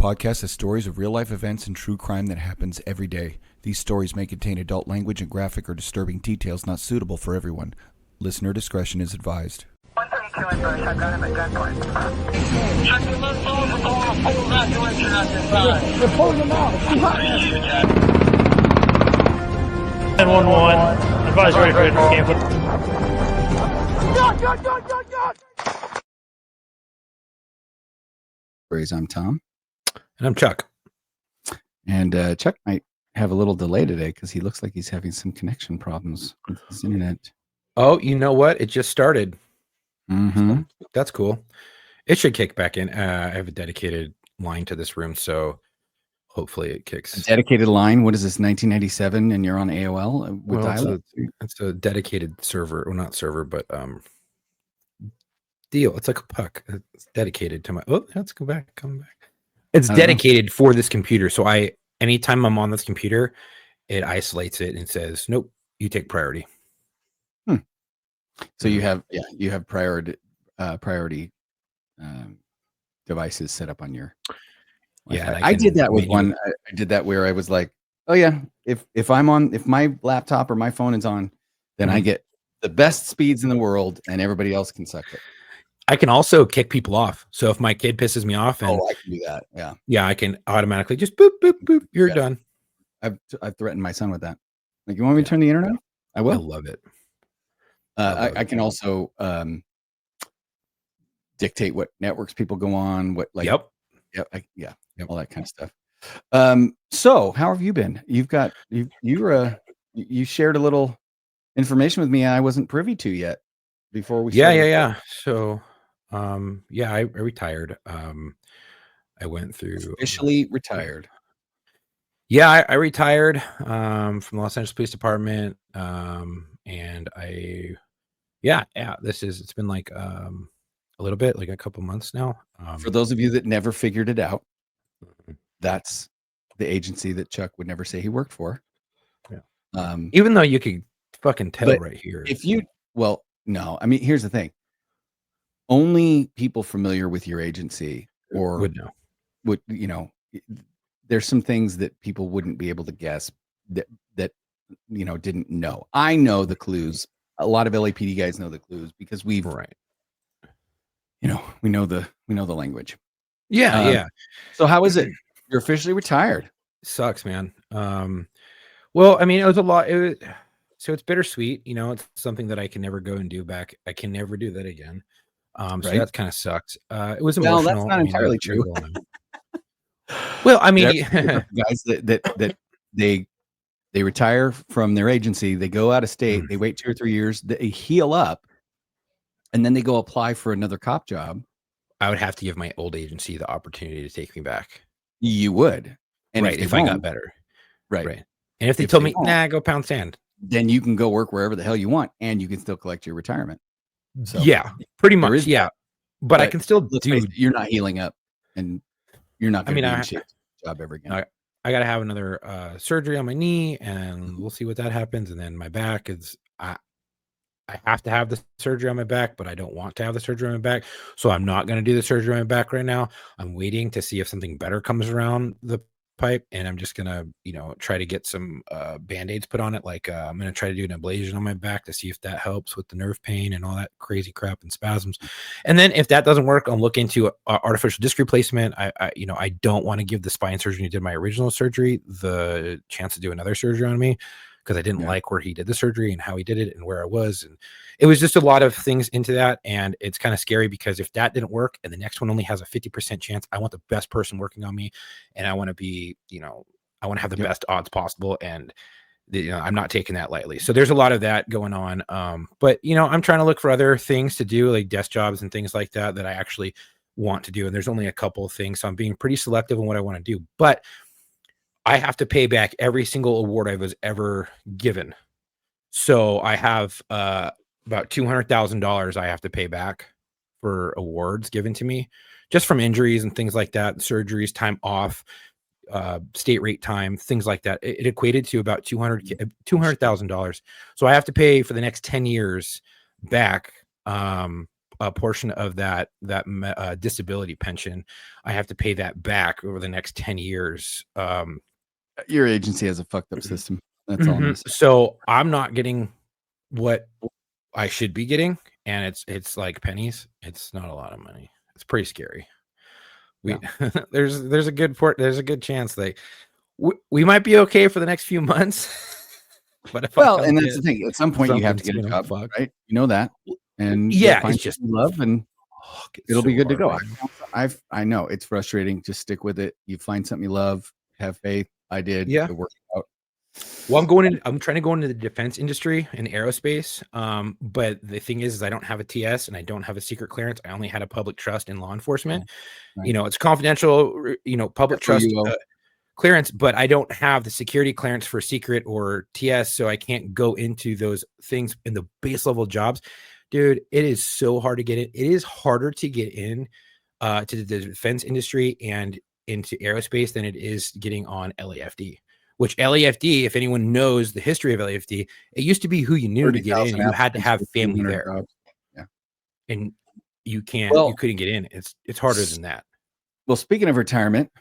podcast has stories of real-life events and true crime that happens every day. These stories may contain adult language and graphic or disturbing details not suitable for everyone. Listener discretion is advised. 132 in Bush, I've got him at gunpoint. Check the left over, we're going to full evacuation on this side. They're pulling them out. 911, advise ready for camp. I'm Tom. And I'm Chuck. And Chuck might have a little delay today because he looks like he's having some connection problems with his internet. Oh, you know what? It just started. Mm-hmm. So that's cool. It should kick back in. I have a dedicated line to this room, so hopefully it kicks. A dedicated line? What is this, 1997? And you're on AOL with dial-up? It's a dedicated server. Well, not server, but deal. It's like a puck. It's dedicated to my. Oh, let's go back. Come back. It's dedicated for this computer. So anytime I'm on this computer, it isolates it and says, "Nope, you take priority." So you have priority devices set up on your. Yeah, I did that with one. I did that where I was like, oh yeah, if my laptop or my phone is on, then I get the best speeds in the world, and everybody else can suck it. I can also kick people off. So if my kid pisses me off, and I can do that. Yeah. Yeah, I can automatically just boop, boop, boop. You're done. I've threatened my son with that. Like, you want me to turn the internet off? I will. I love it. I can also dictate what networks people go on. What like Yep. All that kind of stuff. So how have you been? You shared a little information with me I wasn't privy to yet before we started. Yeah. So I retired. I went through Officially retired. Yeah, I retired from the Los Angeles Police Department. And it's been like a little bit, like a couple months now. For those of you that never figured it out, that's the agency that Chuck would never say he worked for. Yeah. Even though you could fucking tell right here. No, I mean, here's the thing. Only people familiar with your agency would know. There's some things that people wouldn't be able to guess that didn't know. I know the clues. A lot of LAPD guys know the clues because we know the language. Yeah. So how is it? You're officially retired. Sucks, man. Well, I mean, it was a lot. So it's bittersweet. It's something that I can never go and do back. I can never do that again. So that kind of sucks. It was emotional. Well, that's not entirely true. Well, I mean, guys that they retire from their agency, they go out of state, they wait 2 or 3 years, they heal up, and then they go apply for another cop job. I would have to give my old agency the opportunity to take me back. You would. And if I got better. Right. And if they told me, go pound sand, then you can go work wherever the hell you want, and you can still collect your retirement. So, yeah, pretty much. Yeah. But I can still do. You're not healing up, and you're not going to be in shape to job ever again. I got to have another surgery on my knee, and we'll see what that happens. And then my back is, I have to have the surgery on my back, but I don't want to have the surgery on my back. So I'm not going to do the surgery on my back right now. I'm waiting to see if something better comes around the pipe, and I'm just going to, try to get some Band-Aids put on it. Like I'm going to try to do an ablation on my back to see if that helps with the nerve pain and all that crazy crap and spasms. And then if that doesn't work, I'll look into artificial disc replacement. I don't want to give the spine surgeon who did my original surgery the chance to do another surgery on me, because I didn't like where he did the surgery and how he did it and where I was. And it was just a lot of things into that. And it's kind of scary because if that didn't work and the next one only has a 50% chance, I want the best person working on me. And I want to be, I want to have the best odds possible. And, I'm not taking that lightly. So there's a lot of that going on. But, I'm trying to look for other things to do, like desk jobs and things like that I actually want to do. And there's only a couple of things. So I'm being pretty selective on what I want to do. But I have to pay back every single award I was ever given. So I have about $200,000 I have to pay back for awards given to me just from injuries and things like that, surgeries, time off, state rate time, things like that. It equated to about $200,000. So I have to pay for the next 10 years back a portion of that disability pension. I have to pay that back over the next 10 years. Your agency has a fucked up system. That's all I'm gonna say. So I'm not getting what I should be getting, and it's like pennies. It's not a lot of money. It's pretty scary. There's a good chance we might be okay for the next few months. But if and that's the thing. At some point, you have to get a job, right? You know that, and it's just love, and it'll be good to go. I know it's frustrating. Just stick with it. You find something you love. Have faith. I did. Yeah. It worked out. Well, I'm trying to go into the defense industry and aerospace. But the thing is I don't have a TS and I don't have a secret clearance. I only had a public trust in law enforcement. Right. It's confidential, public trust clearance, but I don't have the security clearance for secret or TS. So I can't go into those things in the base level jobs. Dude, it is so hard to get in. It is harder to get in to the defense industry and into aerospace than it is getting on LAFD. Which LAFD, if anyone knows the history of LAFD, it used to be who you knew to get in. You had to have family there. Yeah. And you couldn't get in. It's harder than that. Well, speaking of retirement,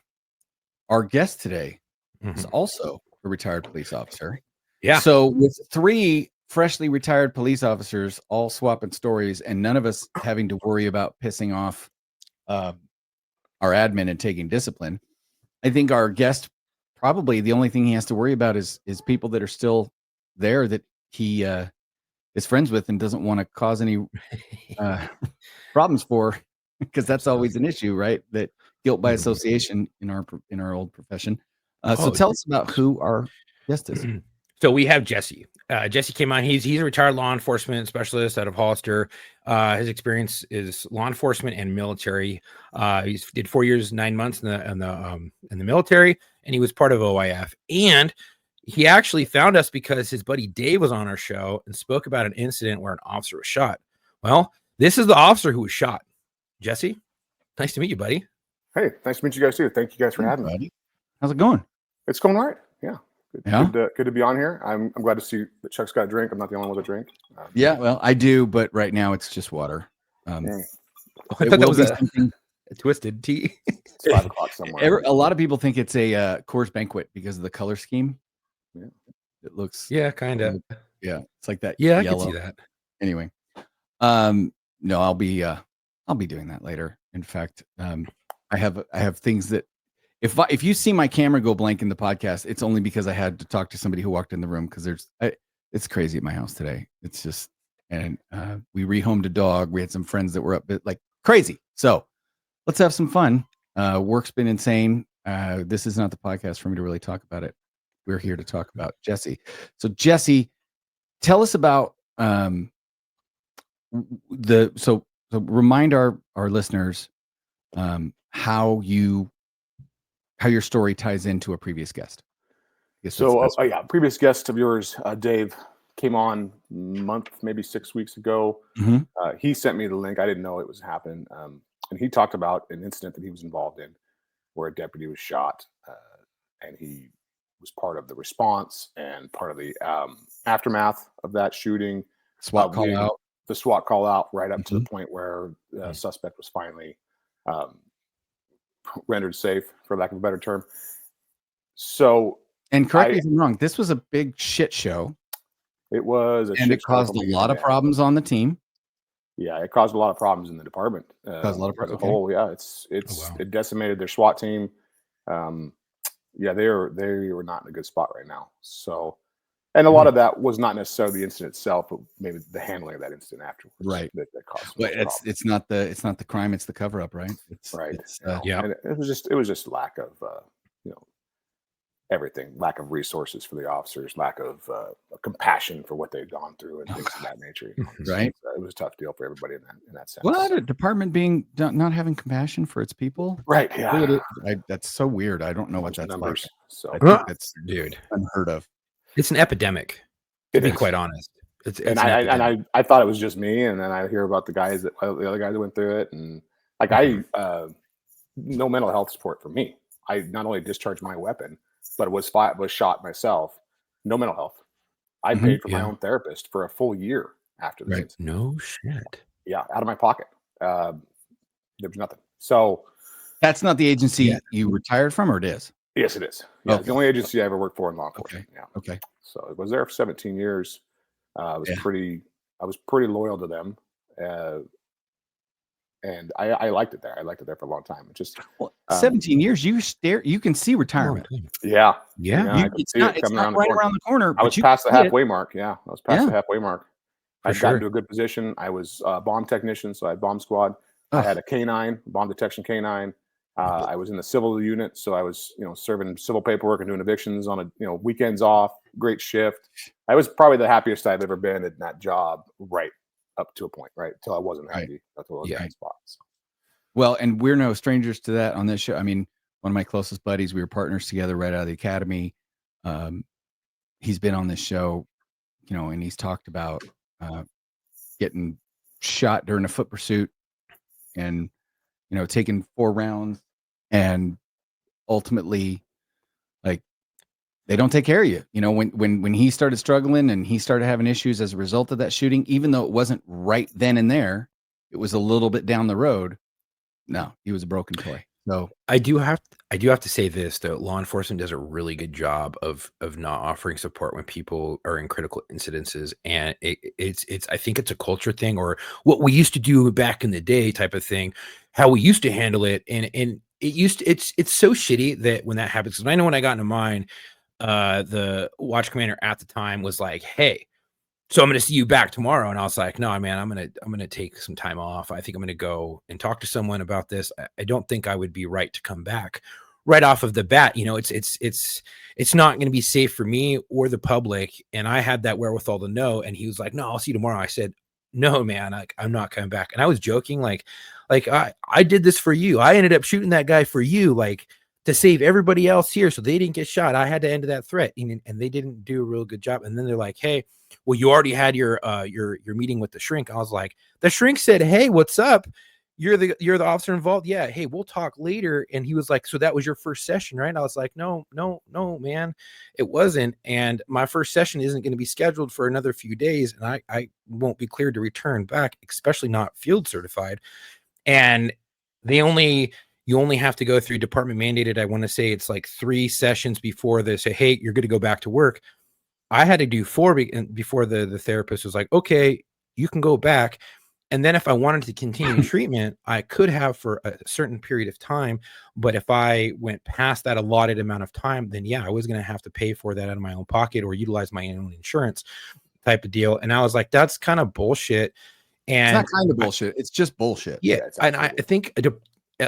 our guest today is also a retired police officer. Yeah. So with 3 freshly retired police officers all swapping stories and none of us having to worry about pissing off our admin and taking discipline, I think our guest probably the only thing he has to worry about is people that are still there that he is friends with and doesn't want to cause any problems for, because that's always an issue, right? That guilt by association in our old profession. So tell us about who our guest is. So we have Jesse. Jesse came on. He's a retired law enforcement specialist out of Hollister. His experience is law enforcement and military. He did 4 years, 9 months in the military, and he was part of OIF. And he actually found us because his buddy Dave was on our show and spoke about an incident where an officer was shot. Well, this is the officer who was shot. Jesse, nice to meet you, buddy. Hey, nice to meet you guys too. Thank you guys for having me. How's it going? It's going all right. Yeah. Yeah. Good to be on here. I'm glad to see that Chuck's got a drink. I'm not the only one with a drink. Yeah, well, I do, but right now it's just water. I thought that was a twisted tea. It's 5 o'clock somewhere. A lot of people think it's a Coors Banquet because of the color scheme. Yeah. It looks. Yeah, kind of. Yeah, it's like that. Yeah, yellow. I can see that. Anyway, no, I'll be doing that later. In fact, I have things that if you see my camera go blank in the podcast, it's only because I had to talk to somebody who walked in the room because it's crazy at my house today. It's just, and we rehomed a dog. We had some friends that were up like crazy. So let's have some fun. Work's been insane. This is not the podcast for me to really talk about it. We're here to talk about Jesse. So Jesse, tell us about so remind our listeners how your story ties into a previous guest. So previous guest of yours, Dave, came on a month, maybe 6 weeks ago. He sent me the link. I didn't know it was happening. And he talked about an incident that he was involved in where a deputy was shot. And he was part of the response and part of the aftermath of that shooting. SWAT call out. The SWAT call out right up to the point where the suspect was finally rendered safe, for lack of a better term. So, and correct me if I'm wrong, this was a big shit show. It was, it caused a lot of problems on the team. Yeah, it caused a lot of problems in the department. Caused a lot of problems. As a whole, yeah, it decimated their SWAT team. Yeah, they were not in a good spot right now. So, and a lot of that was not necessarily the incident itself, but maybe the handling of that incident afterwards. Right. That caused. But it's not the crime; it's the cover up, right? Right. Yeah. And it was just lack of everything, lack of resources for the officers, lack of compassion for what they'd gone through, and things of that nature. Right. It was a tough deal for everybody in that sense. What a department being not having compassion for its people. Right. Yeah. That's so weird. I don't know what that's numbers, like. So I think that's unheard of. It's an epidemic, to be quite honest. I thought it was just me, and then I hear about the other guys that went through it, and like no mental health support for me. I not only discharged my weapon, but was shot myself. No mental health. I paid for my own therapist for a full year after this. No shit. Yeah, out of my pocket. There was nothing. So That's not the agency you retired from, or it is? yes, it is. Yeah, it's Okay. the only agency I ever worked for in law Okay. enforcement. Yeah. Okay. So I was there for 17 years. I was Yeah. I was pretty loyal to them. And I liked it there. I liked it there for a long time. It just, Well, 17 years, you can see retirement. yeah, Yeah. I could see it It's coming not around the right corner. around the corner, I was but you past the can see it. halfway mark. Yeah, I was past Yeah. the halfway mark. For I'd gotten sure. to a good position. I was a bomb technician, so I had bomb squad. I had a canine, bomb detection canine. I was in the civil unit, so I was, serving civil paperwork and doing evictions on weekends off. Great shift. I was probably the happiest I've ever been in that job, right up to a point, right until I wasn't Right. happy. That's what I was Yeah. in spot. So. Well, and we're no strangers to that on this show. I mean, one of my closest buddies, we were partners together right out of the academy. He's been on this show, and he's talked about getting shot during a foot pursuit and, taking 4 rounds, and ultimately, like, they don't take care of you. When he started struggling and he started having issues as a result of that shooting, even though it wasn't right then and there, it was a little bit down the road. No, he was a broken toy. So I do have to say this though. Law enforcement does a really good job of not offering support when people are in critical incidences, and it's I think it's a culture thing, or what we used to do back in the day type of thing, how we used to handle it, and it's so shitty that when that happens. 'Cause I know when I got into mine, the watch commander at the time was like, "Hey, so I'm going to see you back tomorrow." And I was like, no, man, I'm going to take some time off. I think I'm going to go and talk to someone about this. I don't think I would be right to come back right off of the bat. It's not going to be safe for me or the public. And I had that wherewithal to know. And he was like, no, I'll see you tomorrow. I said, no, man, I'm not coming back. And I was joking. Like I did this for you. I ended up shooting that guy for you. Like, to save everybody else here so they didn't get shot. I had to end that threat. And they didn't do a real good job. And then they're like, hey, well, you already had your meeting with the shrink. I was like, the shrink said, hey, what's up? You're the officer involved. Yeah. Hey, we'll talk later. And he was like, so that was your first session, right? And I was like, no, man, it wasn't. And my first session isn't going to be scheduled for another few days. And I won't be cleared to return back, especially not field certified. And you only have to go through department mandated. I want to say it's like 3 sessions before they say, hey, you're good to go back to work. I had to do 4 before the therapist was like, okay, you can go back. And then if I wanted to continue treatment, I could have for a certain period of time. But if I went past that allotted amount of time, then yeah, I was going to have to pay for that out of my own pocket or utilize my own insurance type of deal. And I was like, that's kind of bullshit. And it's not kind of bullshit. It's just bullshit. yeah. And I think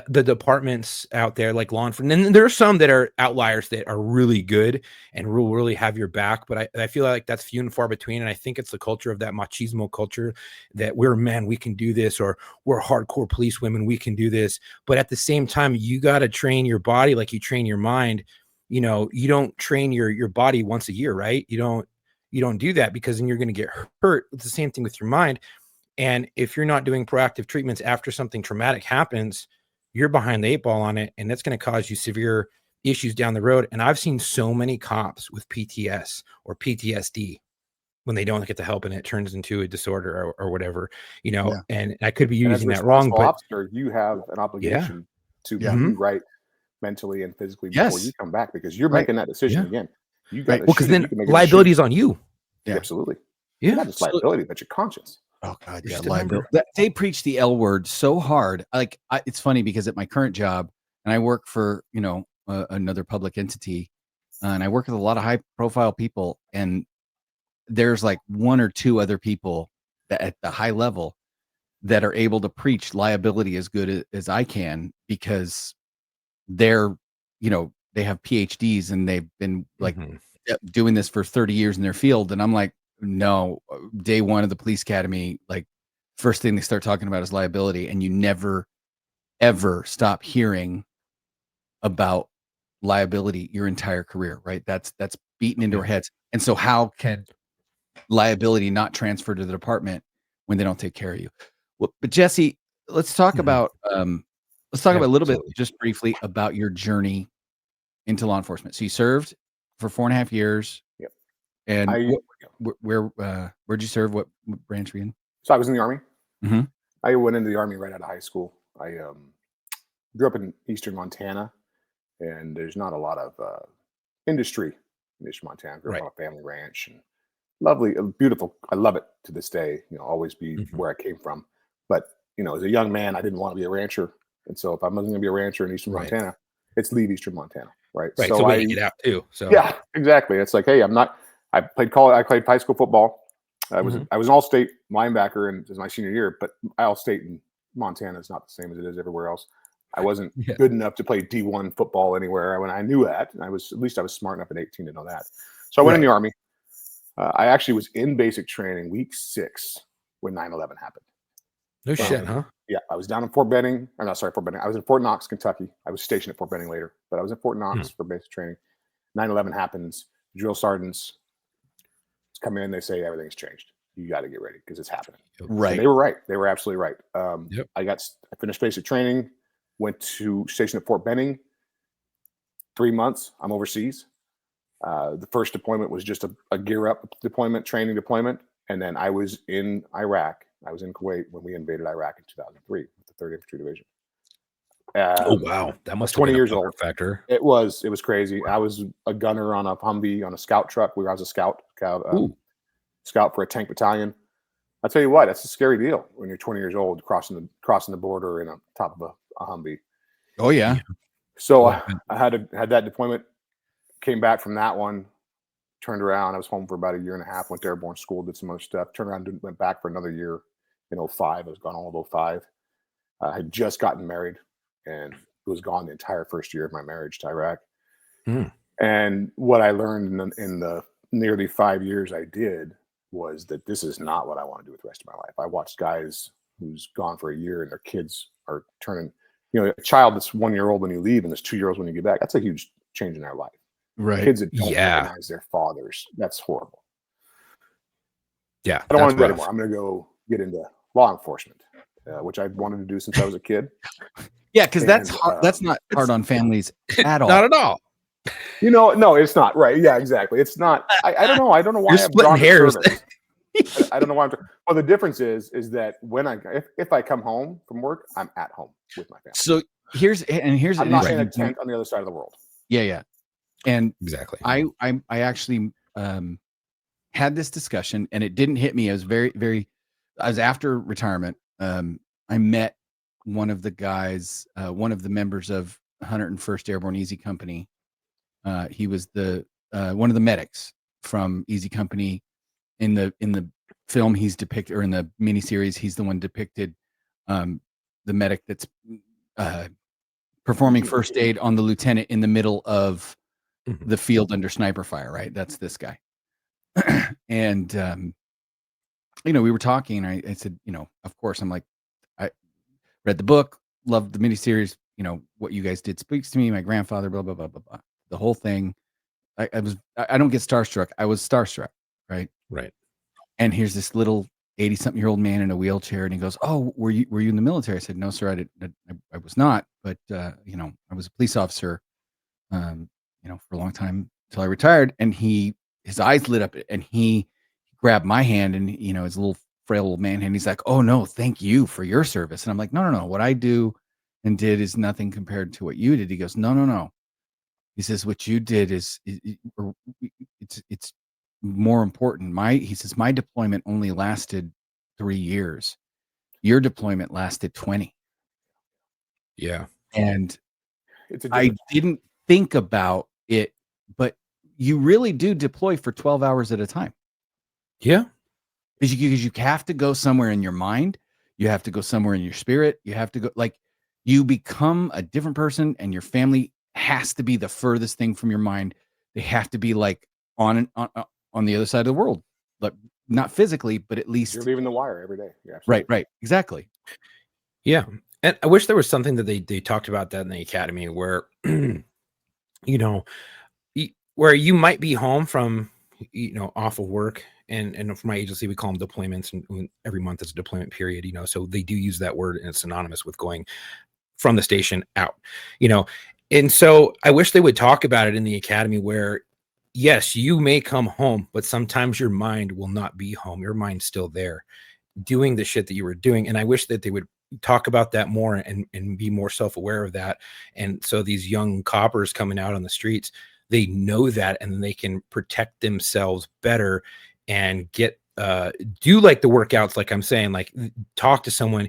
the departments out there, like law enforcement, and there are some that are outliers that are really good and will really have your back. But I feel like that's few and far between. And I think it's the culture of that machismo culture that we're men, we can do this, or we're hardcore police women, we can do this. But at the same time, you got to train your body like you train your mind. You don't train your body once a year, right? You don't do that, because then you're going to get hurt. It's the same thing with your mind. And if you're not doing proactive treatments after something traumatic happens, you're behind the 8 ball on it, and that's going to cause you severe issues down the road. And I've seen so many cops with PTS or PTSD when they don't get the help and it turns into a disorder or whatever, and I could be using that wrong, but officer, you have an obligation to be right mentally and physically before you come back, because you're making that decision again. You got well, because then liability is on you. Yeah, absolutely. Yeah, not just liability, but your conscience. Oh God, yeah, liability. They preach the L word so hard. Like, it's funny because at my current job, and I work for another public entity, and I work with a lot of high profile people, and there's like 1 or 2 other people that at the high level that are able to preach liability as good as I can, because they're they have PhDs and they've been like doing this for 30 years in their field, and I'm like, no, day 1 of the police academy, like, first thing they start talking about is liability, and you never ever stop hearing about liability your entire career, right? That's beaten into our heads. And so how can liability not transfer to the department when they don't take care of you? Well, but Jesse, let's talk about a little bit, just briefly, about your journey into law enforcement. So you served for 4.5 years. Yep. And where'd you serve? What branch were you in? So I was in the Army. I went into the Army right out of high school. I grew up in eastern Montana, and there's not a lot of industry in eastern Montana. I grew up on a family ranch, and lovely, beautiful. I love it to this day. Always be where I came from. But as a young man, I didn't want to be a rancher, and so if I'm going to be a rancher in eastern Montana, it's leave eastern Montana, right? Right. So I get out too. So yeah, exactly. It's like, hey, I'm not. I played college. I played high school football. I was an all-state linebacker, and it was my senior year. But all-state in Montana is not the same as it is everywhere else. I wasn't good enough to play D1 football anywhere when I knew that. And I was smart enough at 18 to know that. So I went in the Army. I actually was in basic training week 6 when 9/11 happened. No shit, huh? Yeah, I was down in Fort Benning. Or not, sorry, Fort Benning. I was in Fort Knox, Kentucky. I was stationed at Fort Benning later, but I was in Fort Knox for basic training. 9/11 happens. Drill sergeants come in. They say everything's changed. You got to get ready because it's happening. Right. And they were right. They were absolutely right. I finished basic training. Went to station at Fort Benning. 3 months. I'm overseas. The first deployment was just a gear up deployment, training deployment. And then I was in Iraq. I was in Kuwait when we invaded Iraq in 2003 with the 3rd Infantry Division. Oh, wow. That must have 20 been years a old. Factor. It was crazy. I was a gunner on a Humvee on a scout truck. I was a scout for a tank battalion. I'll tell you what, that's a scary deal when you're 20 years old crossing the border in on top of a Humvee. Oh yeah. So I had that deployment, came back from that one, turned around. I was home for about a year and a half, went to airborne school, did some other stuff, turned around, went back for another year in 2005. I was gone all of 2005. I had just gotten married and was gone the entire first year of my marriage to Iraq. And what I learned in the nearly 5 years I did was that this is not what I want to do with the rest of my life. I watched guys who's gone for a year and their kids are turning, a child that's 1 year old when you leave and there's 2 year olds when you get back. That's a huge change in their life. Right. Kids that don't recognize their fathers. That's horrible. Yeah. I don't want to do that anymore. I'm going to go get into law enforcement, which I wanted to do since I was a kid. Yeah, because that's hard, that's not hard on families at all. Not at all. No, it's not. Right. Yeah, exactly. It's not. I don't know. I don't know why You're splitting hairs. I don't know why. Well, the difference is that when if I come home from work, I'm at home with my family. So here's I'm not in a tent on the other side of the world. Yeah. And exactly. I actually had this discussion and it didn't hit me. I was I was after retirement. I met one of the guys, one of the members of 101st Airborne Easy Company. He was the one of the medics from Easy Company. In the film he's depicted, or in the miniseries, he's the one depicted, the medic that's performing first aid on the lieutenant in the middle of the field under sniper fire, right? That's this guy. And we were talking, and I said, of course, I'm like, I read the book, loved the miniseries, what you guys did speaks to me, my grandfather, blah, blah, blah, blah, blah. The whole thing. I don't get starstruck. I was starstruck, right? Right. And here's this little 80-something-year-old man in a wheelchair, and he goes, "Oh, were you in the military?" I said, "No, sir, I was not, but I was a police officer, for a long time until I retired." And his eyes lit up, and he grabbed my hand, and his little frail old man hand. He's like, "Oh no, thank you for your service." And I'm like, "No. What I do and did is nothing compared to what you did." He goes, "No. He says, "What you did it's more important. He says, my deployment only lasted 3 years. Your deployment lasted 20. Yeah. And I didn't think about it, but you really do deploy for 12 hours at a time. Yeah. Because you have to go somewhere in your mind. You have to go somewhere in your spirit. You have to go, you become a different person, and your family has to be the furthest thing from your mind. They have to be on the other side of the world, like not physically, but at least you're leaving the wire every day. Yeah, right, exactly. Yeah, and I wish there was something that they talked about that in the academy where, where you might be home from, off of work, and for my agency we call them deployments, and every month is a deployment period. So they do use that word, and it's synonymous with going from the station out. And so I wish they would talk about it in the academy where, yes, you may come home, but sometimes your mind will not be home. Your mind's still there. doing the shit that you were doing. And I wish that they would talk about that more and be more self-aware of that. And so these young coppers coming out on the streets, they know that, and they can protect themselves better and get do like the workouts, like I'm saying, like talk to someone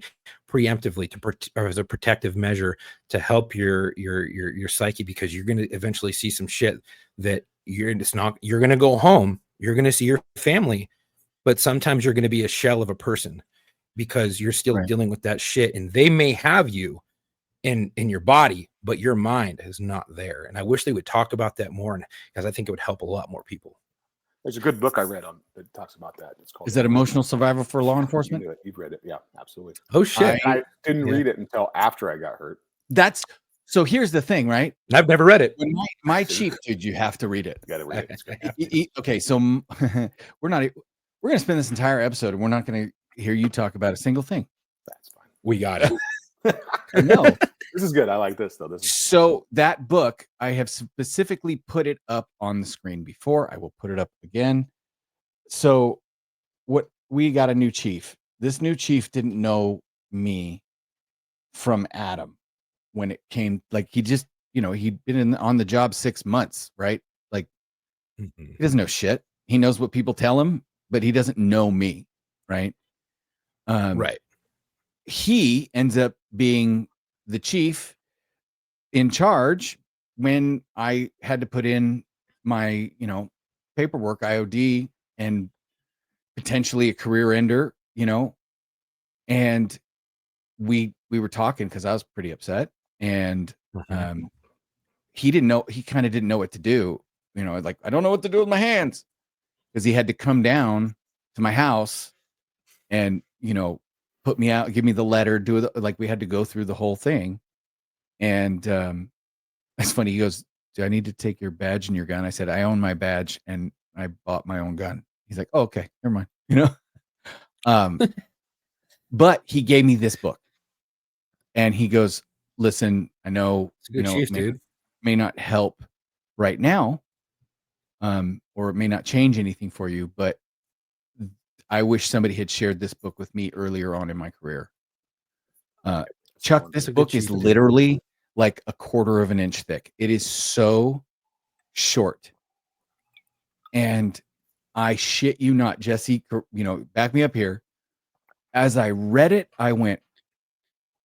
preemptively or as a protective measure to help your psyche, because you're going to eventually see some shit that you're going to go home, you're going to see your family, but sometimes you're going to be a shell of a person because you're still dealing with that shit, and they may have you in your body, but your mind is not there. And I wish they would talk about that more, because I think it would help a lot more people. There's a good book I read on that talks about that. It's called Is that Emotional Survival for Law Enforcement? You knew it. You've read it. Yeah, absolutely. Oh shit. I didn't read it until after I got hurt. So here's the thing, right? I've never read it. When my chief, dude, you have to read it. You got to read it. Okay, so we're going to spend this entire episode and we're not going to hear you talk about a single thing. That's fine. We got it. No. This is good. I like this though. So that book, I have specifically put it up on the screen before. I will put it up again. So we got a new chief. This new chief didn't know me from Adam when it came, like he just, he'd been on the job 6 months, right? Like he doesn't know shit. He knows what people tell him, but he doesn't know me, right? Right. He ends up being the chief in charge when I had to put in my, paperwork, IOD, and potentially a career ender, and we were talking because I was pretty upset, and he kind of didn't know what to do, like, I don't know what to do with my hands, because he had to come down to my house and put me out, give me the letter, like we had to go through the whole thing. And it's funny, he goes, do I need to take your badge and your gun? I said, I own my badge and I bought my own gun. He's like, oh, okay, never mind. But he gave me this book and he goes, listen, I know, chief, dude. May not help right now, or it may not change anything for you, but I wish somebody had shared this book with me earlier on in my career. Chuck, this book is literally like a quarter of an inch thick. It is so short. And I shit you not, Jesse, back me up here. As I read it, I went,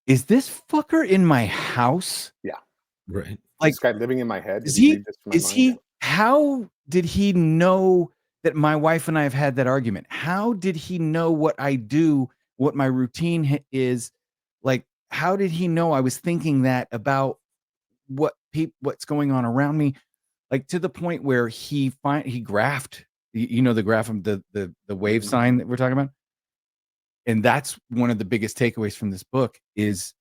is this fucker in my house? Yeah. Right. Like, this guy living in my head. How did he know that my wife and I have had that argument? How did he know what I do, what my routine is? Like, how did he know I was thinking that about what's going on around me? Like, to the point where he graphed, the graph of the wave sign that we're talking about. And that's one of the biggest takeaways from this book is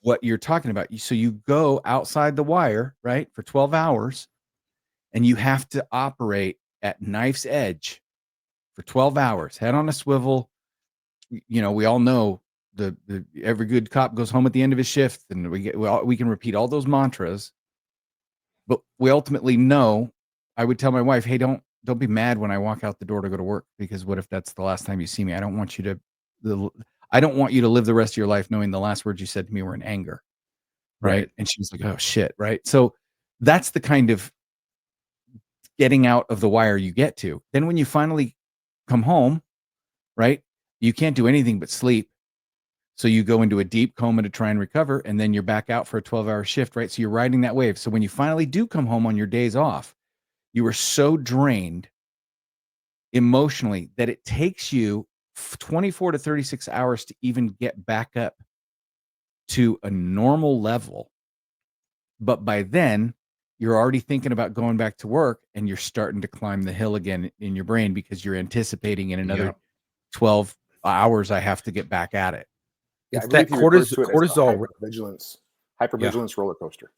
what you're talking about. So you go outside the wire, right, for 12 hours, and you have to operate at knife's edge for 12 hours, head on a swivel. We all know the every good cop goes home at the end of his shift, and we can repeat all those mantras. But we ultimately know, I would tell my wife, hey, don't be mad when I walk out the door to go to work, because what if that's the last time you see me? I don't want you to live the rest of your life knowing the last words you said to me were in anger. Right. And she was like, oh shit. Right. So that's the kind of getting out of the wire you get to. Then when you finally come home, right, you can't do anything but sleep. So you go into a deep coma to try and recover, and then you're back out for a 12-hour shift, right? So you're riding that wave. So when you finally do come home on your days off, you are so drained emotionally that it takes you 24 to 36 hours to even get back up to a normal level. But by then, you're already thinking about going back to work, and you're starting to climb the hill again in your brain, because you're anticipating in another 12 hours, I have to get back at it. It's that cortisol hypervigilance roller coaster.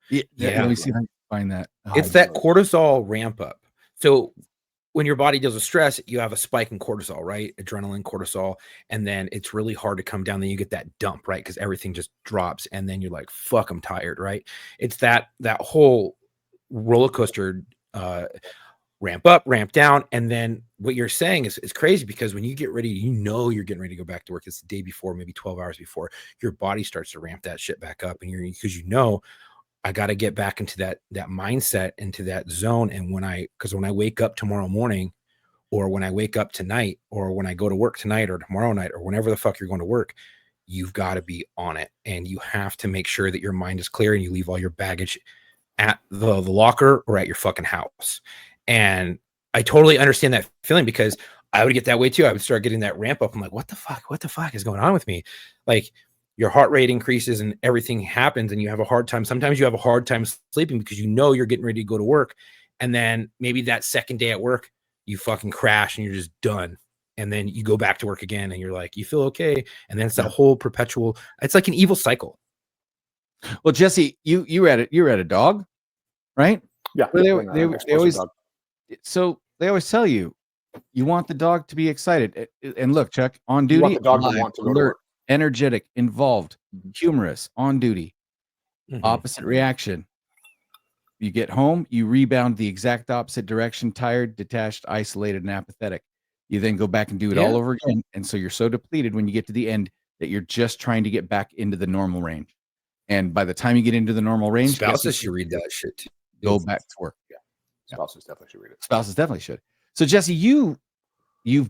Yeah. Let me see if I can find that. It's that cortisol ramp up. So when your body deals with stress, you have a spike in cortisol, right? Adrenaline, cortisol, and then it's really hard to come down. Then you get that dump, right? Because everything just drops, and then you're like, "Fuck, I'm tired," right? It's that whole roller coaster ramp up, ramp down. And then what you're saying is crazy, because when you get ready, you're getting ready to go back to work. It's the day before, maybe 12 hours before, your body starts to ramp that shit back up. And because I got to get back into that mindset, into that zone. And when I wake up tomorrow morning, or when I wake up tonight, or when I go to work tonight or tomorrow night, or whenever the fuck you're going to work, you've got to be on it. And you have to make sure that your mind is clear and you leave all your baggage at the locker or at your fucking house. And I totally understand that feeling, because I would get that way too. I would start getting that ramp up. I'm like, what the fuck is going on with me? Like, your heart rate increases and everything happens, and you have a hard time. Sometimes you have a hard time sleeping because you're getting ready to go to work. And then maybe that second day at work, you fucking crash and you're just done. And then you go back to work again and you're like, you feel okay. And then it's that whole perpetual, it's like an evil cycle. Well, Jesse, you read a dog, right? Yeah. They always tell you want the dog to be excited. And look, Chuck, on duty, you want the dog alive, to want to go alert, to work. energetic, involved, humorous, on duty. Opposite reaction. You get home, you rebound the exact opposite direction, tired, detached, isolated, and apathetic. You then go back and do it all over again. And so you're so depleted when you get to the end that you're just trying to get back into the normal range. And by the time you get into the normal range, spouses should read that shit too. Go back to work. Yeah. Spouses definitely should read it. Spouses definitely should. So Jesse, you've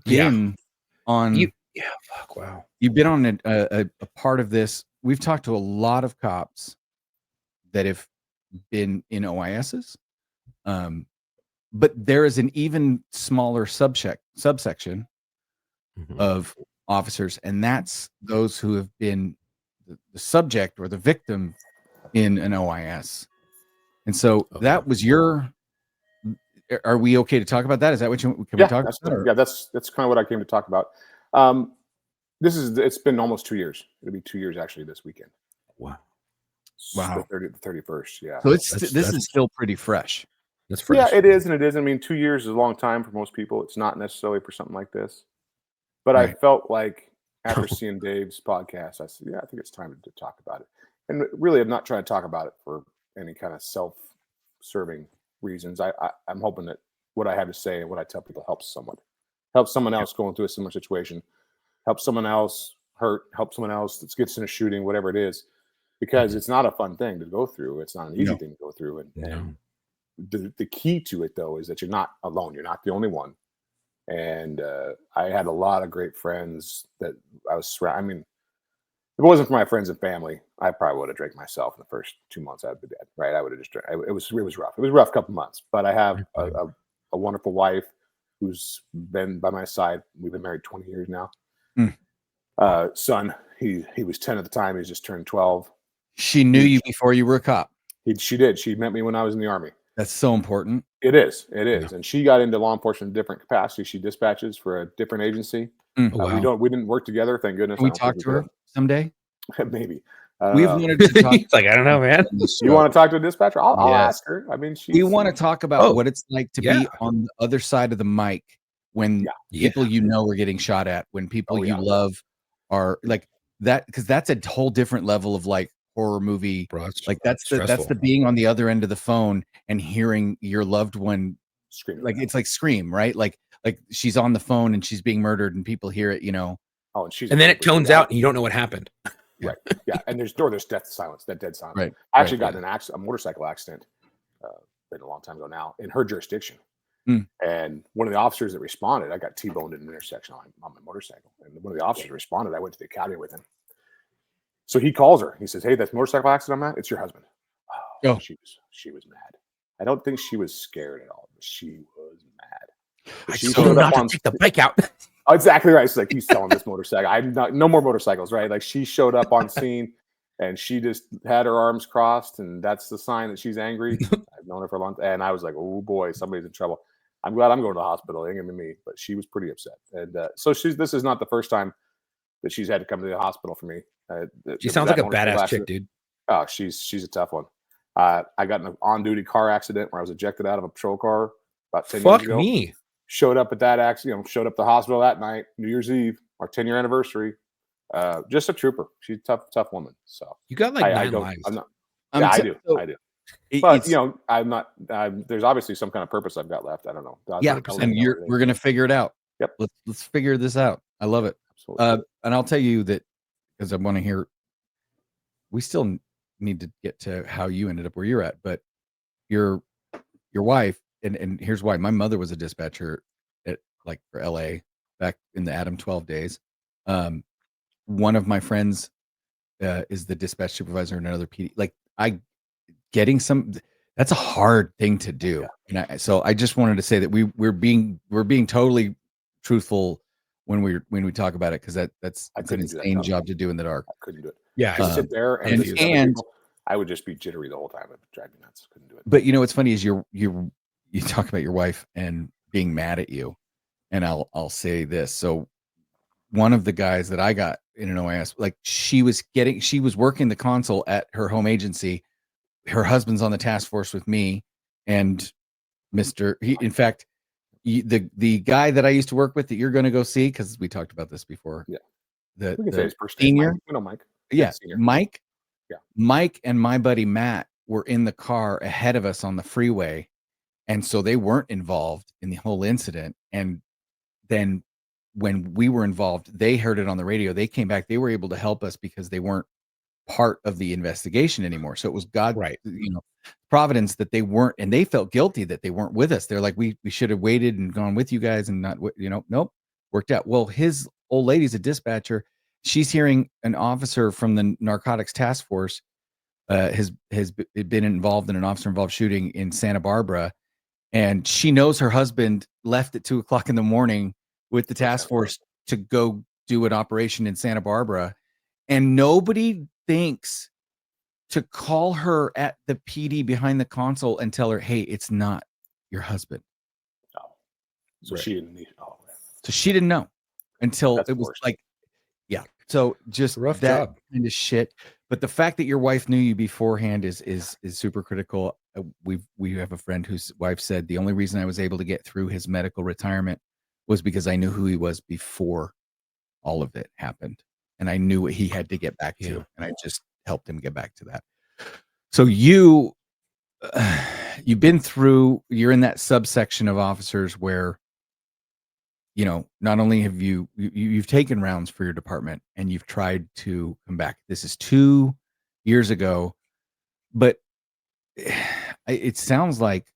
been on. Wow. You've been on a part of this. We've talked to a lot of cops that have been in OISs, but there is an even smaller subsection of officers, and that's those who have been the subject or the victim in an OIS. And so that was your. Are we okay to talk about that? Is that what we talk about? Yeah, that's kind of what I came to talk about. It's been almost 2 years. It'll be 2 years actually this weekend. Wow. The 31st. Yeah. So this is still pretty fresh. That's fresh. Yeah, it is, and it is. I mean, 2 years is a long time for most people. It's not necessarily for something like this. But I felt like after seeing Dave's podcast, I said, I think it's time to talk about it. And really, I'm not trying to talk about it for any kind of self-serving reasons. I'm hoping that what I have to say and what I tell people helps someone else going through a similar situation, helps someone else hurt, help someone else that gets in a shooting, whatever it is, because it's not a fun thing to go through. It's not an easy thing to go through. And the key to it, though, is that you're not alone. You're not the only one. And I had a lot of great friends that I was surrounded. I mean, if it wasn't for my friends and family, I probably would have drank myself in the first 2 months I'd be dead. Right? I would have just drank. It was rough. It was a rough couple months. But I have a wonderful wife who's been by my side. We've been married 20 years now. Son, he was 10 at the time. He's just turned 12. She knew you before you were a cop. She did. She met me when I was in the Army. That's so important. It is. And she got into law enforcement in a different capacity. She dispatches for a different agency. We didn't work together, thank goodness. Can we talk to her someday? Maybe. We've wanted to talk. Like, I don't know, man. You want to talk to a dispatcher? I'll ask her. I mean, we want to talk about what it's like to be on the other side of the mic when people are getting shot at, when people you love are like that, because that's a whole different level of like horror movie. Like that's the being on the other end of the phone and hearing your loved one scream. Like it's like Scream, right? Like she's on the phone and she's being murdered and people hear it, Oh, and then it tones out and you don't know what happened. Right. Yeah. And there's death silence, that dead silence. Right. I actually got in a motorcycle accident, been a long time ago now, in her jurisdiction. And one of the officers that responded, I got T-boned in an intersection on my motorcycle. And one of the officers responded, I went to the academy with him. So he calls her. He says, "Hey, that's motorcycle accident I'm at. It's your husband." Oh. She was mad. I don't think she was scared at all, but she was mad. She showed up on take the bike out. Exactly right. She's like, "He's selling this motorcycle. I'm not. No more motorcycles." Right? Like she showed up on scene, and she just had her arms crossed, and that's the sign that she's angry. I've known her for a long time, and I was like, "Oh boy, somebody's in trouble." I'm glad I'm going to the hospital. It ain't gonna be me, but she was pretty upset, and so this is not the first time that she's had to come to the hospital for me. She sounds like a badass chick, dude. Oh, she's a tough one. I got in an on-duty car accident where I was ejected out of a patrol car about 10 years ago. Me. Showed up at that accident, showed up at the hospital that night, New Year's Eve, our 10-year anniversary. Just a trooper. She's a tough woman. So you got like 9 lives. I do. But I'm not. There's obviously some kind of purpose I've got left. I don't know. Yeah, and we're gonna figure it out. Yep. Let's figure this out. I love it. Absolutely. And I'll tell you that because I want to hear. We still need to get to how you ended up where you're at, but your wife, and here's why. My mother was a dispatcher for LA back in the Adam 12 days. One of my friends is the dispatch supervisor in another PD. That's a hard thing to do. Yeah. And so I just wanted to say that we're being totally truthful when we talk about it, because that's an insane job to do in the dark. I couldn't do it. Yeah, to sit there and I would just be jittery the whole time. It would drive me nuts. Couldn't do it. But what's funny is you talk about your wife and being mad at you, and I'll say this. So one of the guys that I got in an OIS, she was working the console at her home agency. Her husband's on the task force with me, and in fact, the guy that I used to work with that you're going to go see, because we talked about this before. Yeah. We can say his first senior. Mike. Mike. Yeah. Senior. Mike. Yeah. Mike and my buddy Matt were in the car ahead of us on the freeway. And so they weren't involved in the whole incident. And then when we were involved, they heard it on the radio. They came back. They were able to help us because they weren't part of the investigation anymore. So it was God, right. Providence that they weren't, and they felt guilty that they weren't with us. They're like, we should have waited and gone with you guys and not, nope, worked out. Well, his old lady's a dispatcher. She's hearing an officer from the narcotics task force has been involved in an officer-involved shooting in Santa Barbara, and she knows her husband left at 2:00 in the morning with the task force to go do an operation in Santa Barbara, and nobody thinks to call her at the PD behind the console and tell her, "Hey, it's not your husband." Oh, so she didn't need. Oh, so she didn't know until it was yeah. So just rough that job. kind of shit. But the fact that your wife knew you beforehand is super critical. We have a friend whose wife said the only reason I was able to get through his medical retirement was because I knew who he was before all of it happened, and I knew what he had to get back to, and I just helped him get back to that. So you've been through. You're in that subsection of officers where, not only have you've taken rounds for your department and you've tried to come back. This is 2 years ago, but it sounds like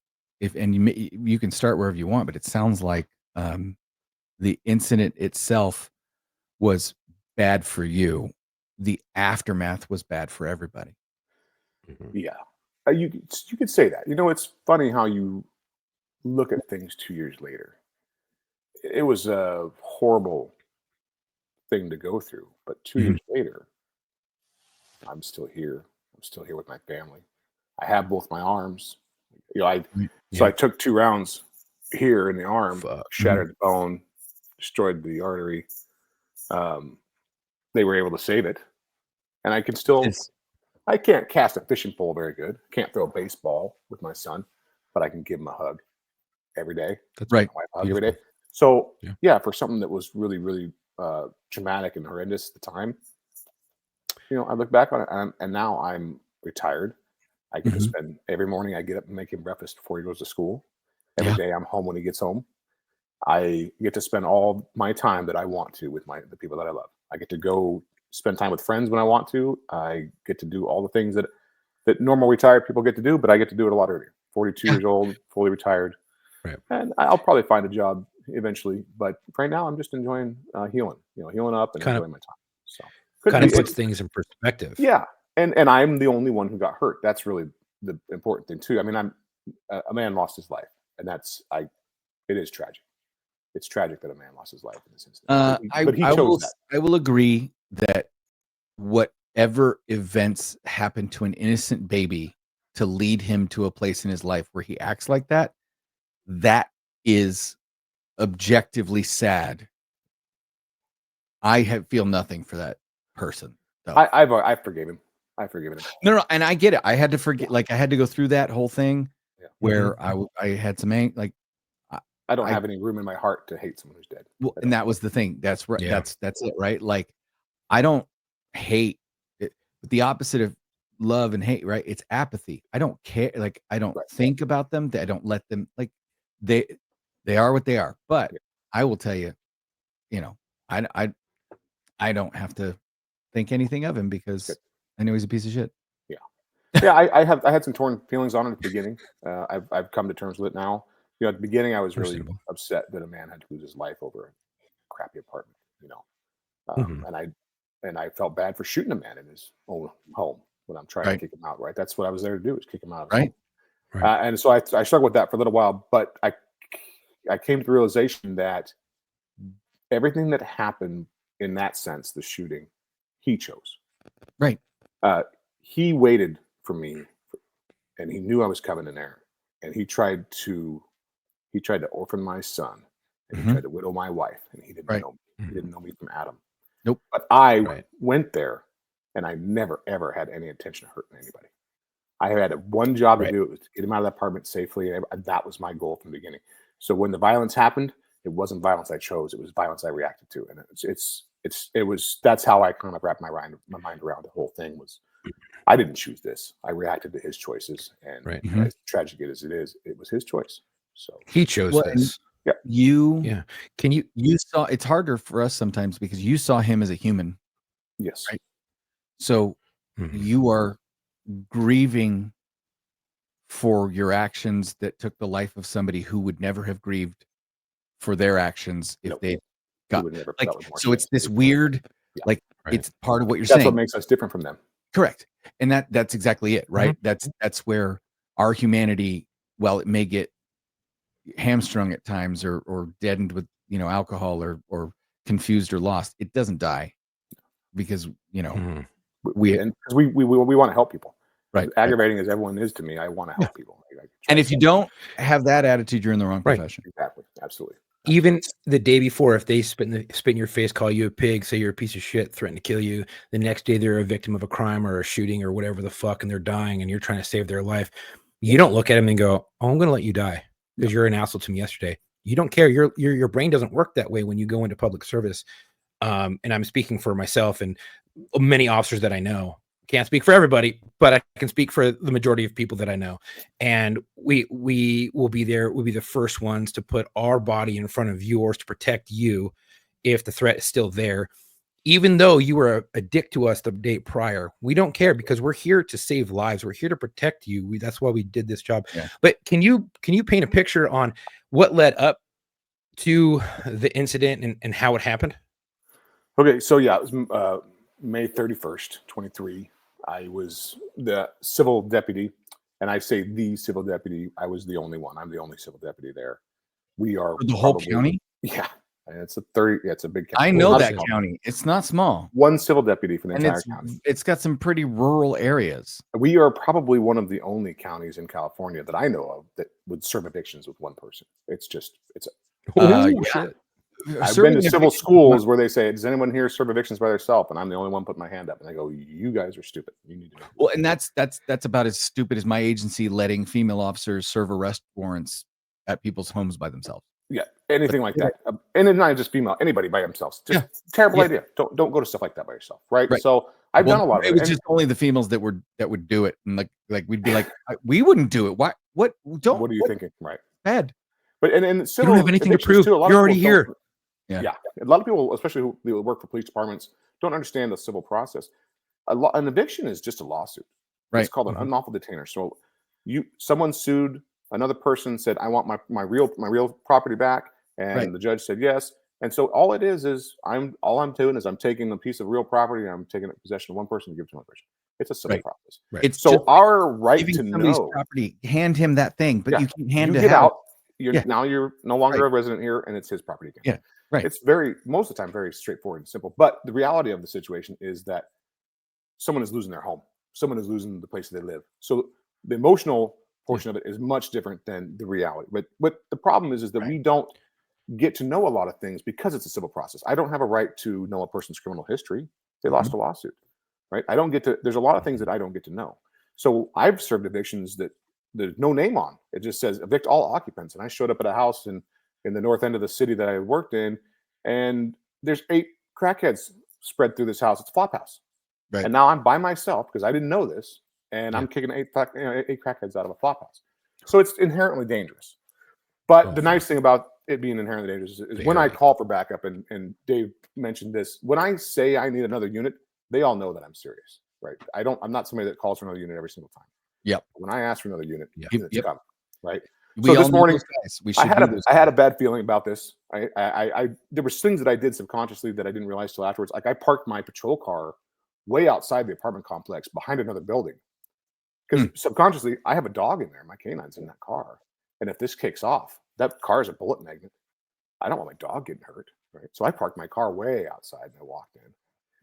you can start wherever you want, but it sounds like the incident itself was bad for you. The aftermath was bad for everybody. Yeah, you could say that. It's funny how you look at things 2 years later. It was a horrible thing to go through, but 2 years later, I'm still here. I'm still here with my family. I have both my arms. I took 2 rounds here in the arm, shattered the bone, destroyed the artery. They were able to save it, and I can still. I can't cast a fishing pole very good. Can't throw a baseball with my son, but I can give him a hug every day. That's right. My wife a hug every day. So for something that was really, really traumatic and horrendous at the time, I look back on it, and now I'm retired. I get to spend every morning. I get up and make him breakfast before he goes to school. Every day I'm home when he gets home. I get to spend all my time that I want to with the people that I love. I get to go spend time with friends when I want to. I get to do all the things that normal retired people get to do, but I get to do it a lot earlier. 42 years old, fully retired. Right. And I'll probably find a job eventually, but right now I'm just enjoying healing up and enjoying my time. So kind of puts things in perspective. Yeah. And I'm the only one who got hurt. That's really the important thing too. I mean, a man lost his life, and it is tragic. It's tragic that a man lost his life in this instance. But he chose that. I will agree that whatever events happen to an innocent baby to lead him to a place in his life where he acts like that, that is objectively sad. I feel nothing for that person. So. I forgave him. I've forgiven him. No, and I get it. I had to forget. I had to go through that whole thing where I had some I don't have any room in my heart to hate someone who's dead. Well, and that was the thing. That's right. That's it, right? I don't hate it. But the opposite of love and hate, right? It's apathy. I don't care. Like, I don't think about them. I don't let them, like, they are what they are. But I will tell you, you know, I don't have to think anything of him because I know he's a piece of shit. Yeah, I had some torn feelings on it at the beginning. I've come to terms with it now. You know, at the beginning, I was really upset that a man had to lose his life over a crappy apartment. You know, and I felt bad for shooting a man in his own home when I'm trying to kick him out. Right, that's what I was there to do, is kick him out of his home. And so I struggled with that for a little while, but I came to the realization that everything that happened in that sense, the shooting, he chose. Right. He waited for me, and he knew I was coming in there, and he tried to orphan my son, and he tried to widow my wife, and he didn't know me. He didn't know me from Adam. Nope. But I went there, and I never ever had any intention of hurting anybody. I had one job to do. It was to get him out of the apartment safely. And that was my goal from the beginning. So when the violence happened, it wasn't violence I chose. It was violence I reacted to, and it was that's how I kind of wrapped my mind around the whole thing. Was I didn't choose this. I reacted to his choices, and as tragic as it is, it was his choice. So he chose this. Can you saw, it's harder for us sometimes because you saw him as a human. Yes. Right? So you are grieving for your actions that took the life of somebody who would never have grieved for their actions if they got like. So it's this weird, like it's part of what you're saying. That's what makes us different from them. Correct, and that's exactly it, right? That's where our humanity, while it may get hamstrung at times or deadened with alcohol or confused or lost, it doesn't die because we want to help people. Right. As aggravating as everyone is to me, I want to help people. And if you don't have that attitude, you're in the wrong profession. Exactly. Absolutely. Even the day before, if they spit in your face, call you a pig, say you're a piece of shit, threaten to kill you, the next day they're a victim of a crime or a shooting or whatever the fuck, and they're dying, and you're trying to save their life, you don't look at them and go, "Oh, I'm going to let you die because you're an asshole to me yesterday." You don't care. Your brain doesn't work that way when you go into public service. And I'm speaking for myself and many officers that I know. Can't speak for everybody, but I can speak for the majority of people that I know. And we will be there. We'll be the first ones to put our body in front of yours to protect you if the threat is still there. Even though you were a dick to us the day prior, we don't care because we're here to save lives. We're here to protect you. That's why we did this job. Yeah. But can you paint a picture on what led up to the incident and how it happened? Okay, so yeah, it was May 31st, 23. I was the civil deputy, and I say the civil deputy. I was the only one. I'm the only civil deputy there. We are for the whole county. Yeah, and it's a 30. Yeah, it's a big county. I know that county. It's not small. One civil deputy for the entire county. It's got some pretty rural areas. We are probably one of the only counties in California that I know of that would serve evictions with one person. It's shit. I've been to civil schools where they say, "Does anyone here serve evictions by themselves?" And I'm the only one putting my hand up, and I go, "You guys are stupid. You need to know." Well, and that's about as stupid as my agency letting female officers serve arrest warrants at people's homes by themselves. Yeah, anything like that, and it's not just female, anybody by themselves. Just terrible idea. Don't go to stuff like that by yourself, right? So I've done a lot of it. It was just only the females that would do it, and like we'd be like, we wouldn't do it. Why? What? Don't. What are you thinking? Right. Bad. But and you don't have anything to prove. You're already here. Yeah. A lot of people, especially who work for police departments, don't understand the civil process. An eviction is just a lawsuit. Right. It's called an unlawful detainer. So someone sued another person, said, "I want my real property back," and the judge said yes. And so all it is I'm doing is I'm taking a piece of real property and I'm taking possession of one person and give it to another person. It's a civil process. Right. It's so our right to know property, hand him that thing, but you can't hand it out. Now you're no longer a resident here, and it's his property again. Yeah. Right. It's most of the time very straightforward and simple. But the reality of the situation is that someone is losing their home. Someone is losing the place they live. So the emotional portion of it is much different than the reality. But what the problem is that we don't get to know a lot of things because it's a civil process. I don't have a right to know a person's criminal history. They lost a lawsuit, right? I don't get to. There's a lot of things that I don't get to know. So I've served evictions that there's no name on. It just says evict all occupants. And I showed up at a house in the north end of the city that I worked in, and there's 8 crackheads spread through this house. It's a flop house. Right. And now I'm by myself because I didn't know this. and Yeah. I'm kicking eight crackheads out of a flop house. So it's inherently dangerous. But the nice thing about it being inherently dangerous is when I call for backup, and Dave mentioned this, when I say I need another unit, they all know that I'm serious, right? I'm not somebody that calls for another unit every single time. Yep. When I ask for another unit, Yep. it's coming, right? We So all this know morning, those guys. We should I had a bad feeling about this. There was things that I did subconsciously that I didn't realize till afterwards. Like I parked my patrol car way outside the apartment complex behind another building. Because subconsciously, I have a dog in there. My canine's in that car. And if this kicks off, that car is a bullet magnet. I don't want my dog getting hurt, right? So I parked my car way outside and I walked in.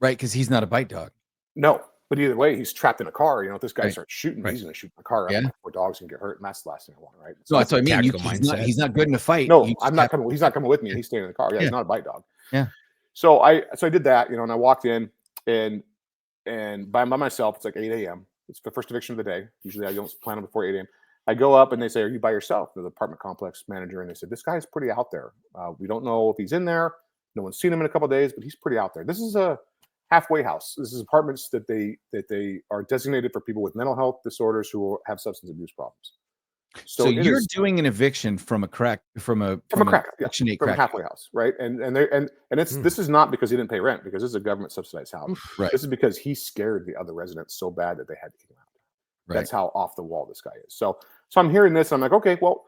Right, because he's not a bite dog. No, but either way, he's trapped in a car. If this guy Right. starts shooting, Right. he's going to shoot my car up. Yeah. Poor dog's going to get hurt, and that's the last thing I want, right? So that's what I mean. tactical He's not mindset. good in a fight. No, You I'm just not have- coming. He's not coming with me. Yeah. He's staying in the car. Yeah, Yeah. he's not a bite dog. Yeah. So I did that, and I walked in, and by myself, it's like 8 a.m. It's the first eviction of the day. Usually I don't plan them before 8 a.m. I go up and they say, "Are you by yourself?" The apartment complex manager, and they said, "This guy's pretty out there. We don't know if he's in there. No one's seen him in a couple of days, but he's pretty out there. This is a halfway house. This is apartments that they are designated for people with mental health disorders who have substance abuse problems." So you're doing an eviction from a Section 8 from a crack halfway house, right? And it's this is not because he didn't pay rent, because this is a government subsidized house. Right. This is because he scared the other residents so bad that they had to kick him out. Right. That's how off the wall this guy is. So I'm hearing this. I'm like, okay, well,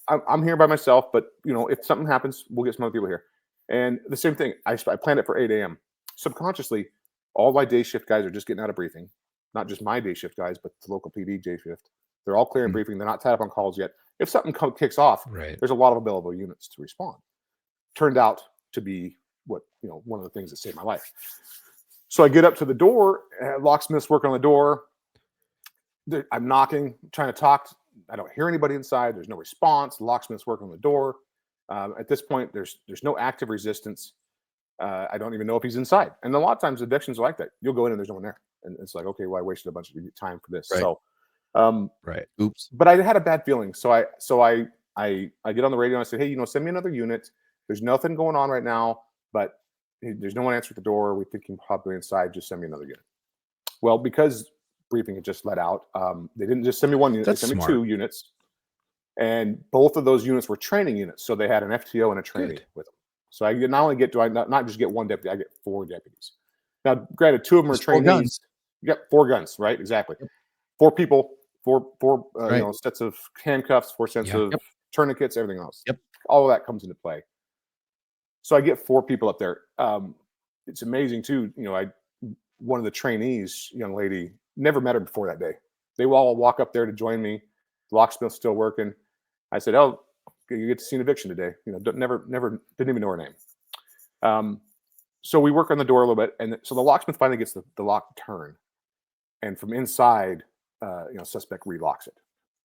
I'm here by myself, but if something happens, we'll get some other people here. And the same thing, I planned it for 8 a.m. Subconsciously, all my day shift guys are just getting out of briefing. Not just my day shift guys, but the local PD day shift. They're all clear in briefing. They're not tied up on calls yet. If something kicks off, there's a lot of available units to respond. Turned out to be one of the things that saved my life. So I get up to the door, locksmith's working on the door. I'm knocking, trying to talk. I don't hear anybody inside. There's no response. The locksmith's working on the door. At this point, there's no active resistance. I don't even know if he's inside. And a lot of times evictions are like that. You'll go in and there's no one there. And it's like, okay, well, I wasted a bunch of time for this. Right. So, Oops. But I had a bad feeling. So I get on the radio and I say, hey, send me another unit. There's nothing going on right now, but there's no one answering the door. We think you're probably inside. Just send me another unit. Well, because briefing had just let out, they didn't just send me one unit. They sent me 2 units. And both of those units were training units. So they had an FTO and a trainee with them. So I not only not just get 1 deputy, I get 4 deputies. Now, granted, 2 of them are trainees. You got 4 guns, right? Exactly. 4 people, 4 sets of handcuffs, 4 sets of tourniquets, everything else. Yep. All of that comes into play. So I get 4 people up there. It's amazing too. One of the trainees, young lady, never met her before that day. They will all walk up there to join me. The locksmith's still working. I said, "Oh, you get to see an eviction today." Never didn't even know her name. So we work on the door a little bit, and so the locksmith finally gets the lock to turn, and from inside, suspect relocks it,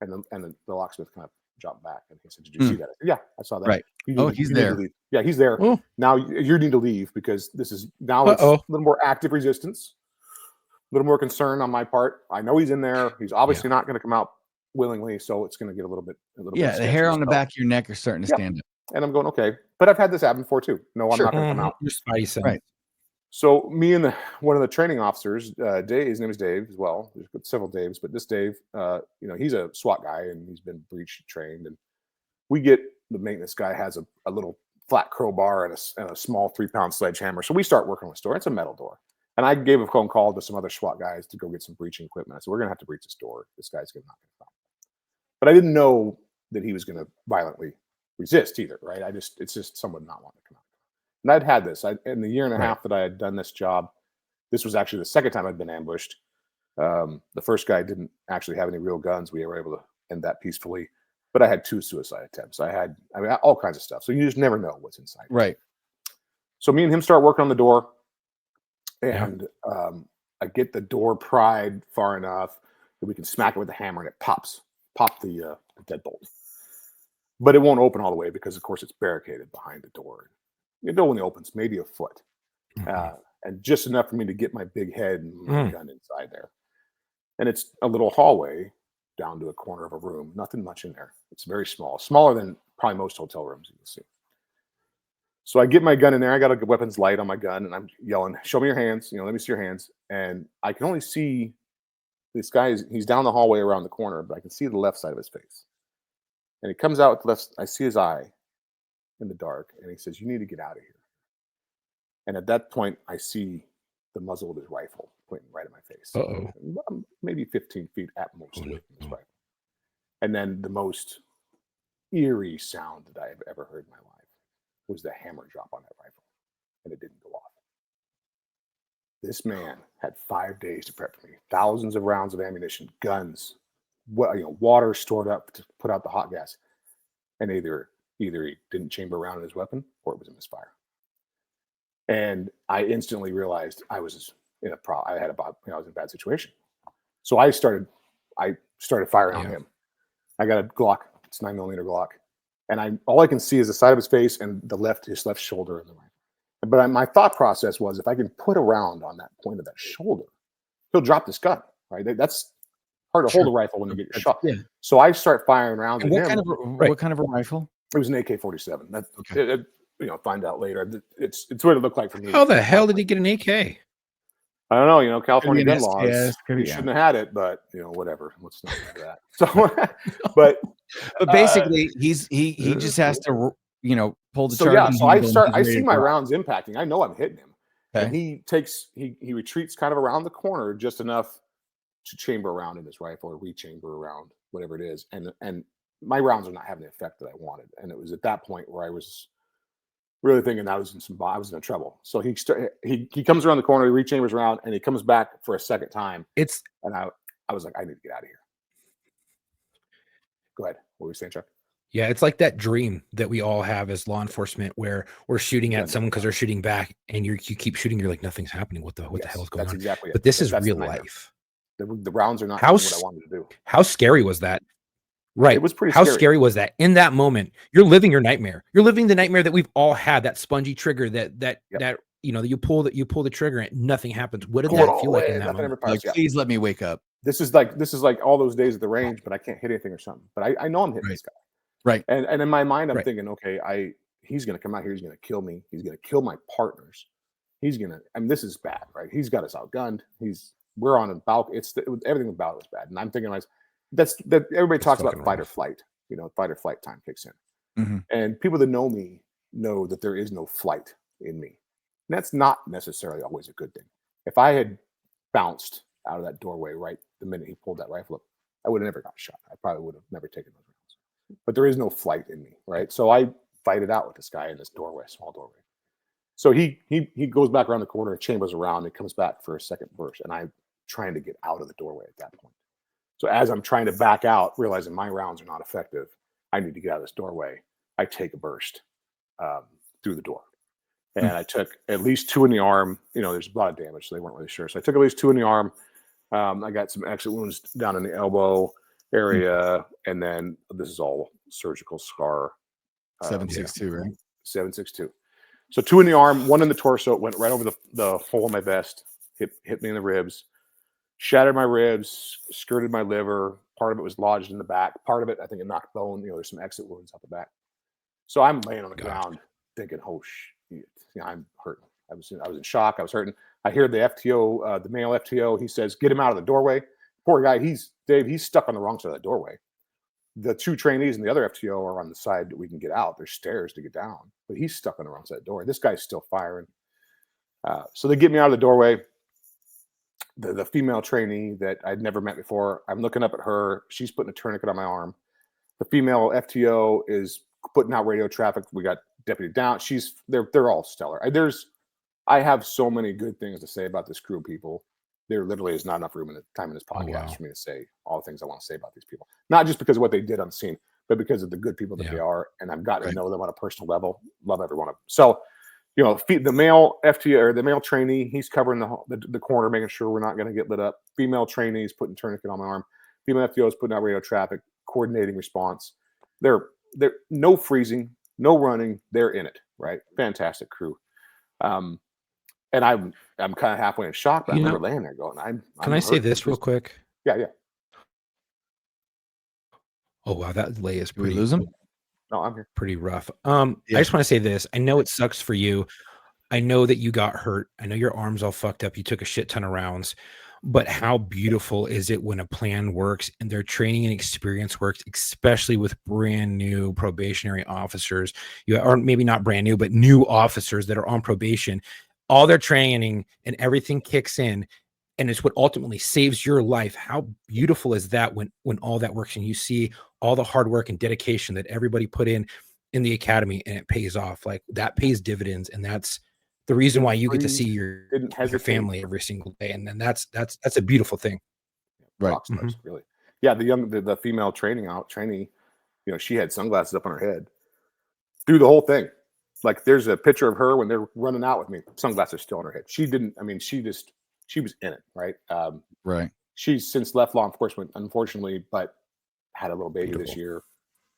and the locksmith kind of dropped back, and he said, "Did you see that?" I said, "Yeah, I saw that." Right. He's there. Yeah, he's there. Oh. Now you need to leave because this is now it's a little more active resistance, a little more concern on my part. I know he's in there. He's obviously not going to come out willingly, so it's going to get a little bit. Yeah, the hair on the back of your neck are starting to stand up. And I'm going, okay, but I've had this happen before too. No, I'm not going to come out. Your spidey sense. Right. So me and one of the training officers, Dave, his name is Dave as well. There's several Daves, but this Dave, he's a SWAT guy and he's been breach trained. And we get the maintenance guy has a little flat crowbar and a small 3-pound sledgehammer. So we start working on this door. It's a metal door. And I gave a phone call to some other SWAT guys to go get some breaching equipment. I said, we're going to have to breach this door. This guy's not going to come. But I didn't know that he was going to violently resist either, right? It's just someone not wanting to come out. And I'd had this in the year and a half that I had done this job. This was actually the second time I'd been ambushed. The first guy didn't actually have any real guns. We were able to end that peacefully. But I had 2 suicide attempts. I had all kinds of stuff. So you just never know what's inside. Right. So me and him start working on the door. And I get the door pried far enough that we can smack it with the hammer and it pops the deadbolt. But it won't open all the way because, of course, it's barricaded behind the door. It only opens maybe a foot. And just enough for me to get my big head and my gun inside there. And it's a little hallway down to a corner of a room. Nothing much in there. It's very small. Smaller than probably most hotel rooms you can see. So I get my gun in there. I got a weapons light on my gun, and I'm yelling, "Show me your hands. Let me see your hands." And I can only see this guy he's down the hallway around the corner, but I can see the left side of his face. And he comes out with the left. I see his eye in the dark, and he says, "You need to get out of here." And at that point, I see the muzzle of his rifle pointing right at my face. Maybe 15 feet at most away from his rifle. And then the most eerie sound that I have ever heard in my life was the hammer drop on that rifle, and it didn't go off. This man had 5 days to prep for me, thousands of rounds of ammunition, guns, water stored up to put out the hot gas, and either he didn't chamber around in his weapon or it was a misfire. And I instantly realized I was in a bad situation. So I started firing on him. I got a Glock. It's 9mm Glock, and all I can see is the side of his face and his left shoulder and the right. But my thought process was, if I can put a round on that point of that shoulder, he'll drop this gun. Right? That's hard to hold a rifle when you get your shot. Yeah. So I start firing rounds at him. What kind of a rifle? It was an AK-47. That's okay. Find out later. It's what it looked like for me. How the hell did he get an AK? I don't know. California gun laws. He shouldn't have had it, but whatever. Let's not do that. So, but basically, he just has to pull the trigger. So I see my rounds impacting. I know I'm hitting him, and he retreats kind of around the corner just enough to chamber around in his rifle or rechamber around whatever it is, and my rounds are not having the effect that I wanted. And it was at that point where I was really thinking I was in trouble. So he comes around the corner, he rechambers around, and he comes back for a second time. And I was like, I need to get out of here. Go ahead. What were you saying, Chuck? Yeah, it's like that dream that we all have as law enforcement, where we're shooting at someone because they're shooting back, and you keep shooting. You're like, nothing's happening. What the hell is going on? Exactly. But this is real life. The rounds are not doing what I wanted to do. How scary was that? Right. It was pretty How scary. scary was that? In that moment, you're living your nightmare. You're living the nightmare that we've all had, that spongy trigger that you pull the trigger and nothing happens. What did that feel like in that moment? Please let me wake up. This is like all those days at the range, but I can't hit anything or something. But I know I'm hitting this guy. Right. And in my mind, I'm thinking, okay, he's gonna come out here, he's gonna kill me, he's gonna kill my partners. This is bad, right? He's got us outgunned. We're on a balcony. Everything about it was bad. And I'm thinking that everybody talks about fight or flight. Fight or flight time kicks in. Mm-hmm. And people that know me know that there is no flight in me. And that's not necessarily always a good thing. If I had bounced out of that doorway right the minute he pulled that rifle up, I would have never got shot. I probably would have never taken those rounds. But there is no flight in me, right? So I fight it out with this guy in this doorway, small doorway. So he goes back around the corner and chambers around and comes back for a second burst. And I'm trying to get out of the doorway at that point. So as I'm trying to back out, realizing my rounds are not effective, I need to get out of this doorway. I take a burst through the door. And I took at least 2 in the arm. There's a lot of damage, so they weren't really sure. So I took at least 2 in the arm. I got some exit wounds down in the elbow area. And then this is all surgical scar. 7.62, right? 7.62. So 2 in the arm, 1 in the torso. It went right over the hole in my vest. Hit me in the ribs. Shattered my ribs, skirted my liver. Part of it was lodged in the back. Part of it, I think, it knocked bone. There's some exit wounds up the back. So I'm laying on the ground thinking, oh shit, I'm hurting. I was in shock. I was hurting. I hear the FTO, the male FTO. He says, "Get him out of the doorway." Poor guy. He's stuck on the wrong side of the doorway. The 2 trainees and the other FTO are on the side that we can get out. There's stairs to get down, but he's stuck on the wrong side of the doorway. This guy's still firing. So they get me out of the doorway. The female trainee that I'd never met before, I'm looking up at her. She's putting a tourniquet on my arm. The female FTO is putting out radio traffic. We got Deputy Down. They're all stellar. I have so many good things to say about this crew of people. There literally is not enough room in the time in this podcast for me to say all the things I want to say about these people. Not just because of what they did on scene, but because of the good people that they are. And I've gotten to know them on a personal level. Love every one of them. So, the male FTA or the male trainee, he's covering the corner, making sure we're not going to get lit up. Female trainees putting tourniquet on my arm. Female FTO is putting out radio traffic, coordinating response. They're no freezing, no running. They're in it, right? Fantastic crew. And I'm kind of halfway in shock, but I remember laying there going, Can I say this real quick? Yeah. Oh wow, that lay is pretty. Did we lose him? No, I'm here. Pretty rough. I just want to say this. I know it sucks for you. I know that you got hurt. I know your arm's all fucked up. You took a shit ton of rounds. But how beautiful is it when a plan works and their training and experience works, especially with brand new probationary officers, or maybe not brand new, but new officers that are on probation. All their training and everything kicks in, and it's what ultimately saves your life. How beautiful is that when all that works and you see all the hard work and dedication that everybody put in the academy, and it pays off. Like, that pays dividends, and that's the reason why you get to see your family every single day. And then that's a beautiful thing. Right. Rock stars, really. Yeah, the female trainee, she had sunglasses up on her head through the whole thing. Like, there's a picture of her when they're running out with me, sunglasses still on her head. She didn't, I mean, she was in it, right? Right. She's since left law enforcement, unfortunately, but had a little baby this year.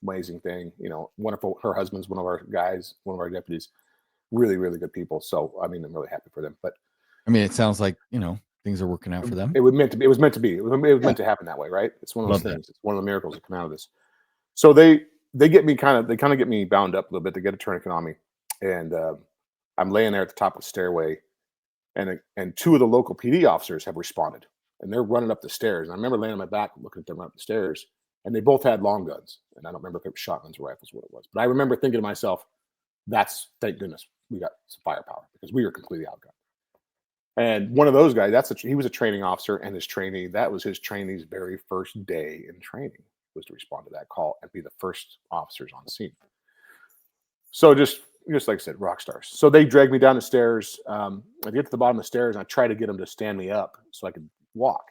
Amazing thing. One of her husband's one of our guys, one of our deputies. Really, really good people. So, I mean, I'm really happy for them. But I mean, it sounds like, things are working out for them. It was meant to be. It was meant to be. It was meant to happen that way, right? It's one of those things. It's one of the miracles that come out of this. So they get me kind of get me bound up a little bit to get a tourniquet on me, and I'm laying there at the top of the stairway, and two of the local PD officers have responded, and they're running up the stairs. And I remember laying on my back, looking at them up the stairs, and they both had long guns, and I don't remember if it was shotguns or rifles, what it was, but I remember thinking to myself, thank goodness we got some firepower, because we were completely outgunned. And one of those guys, he was a training officer, and his trainee, that was his trainee's very first day in training, was to respond to that call and be the first officers on scene. So just like I said, rock stars. So they dragged me down the stairs. I get to the bottom of the stairs, and I try to get them to stand me up so I could walk.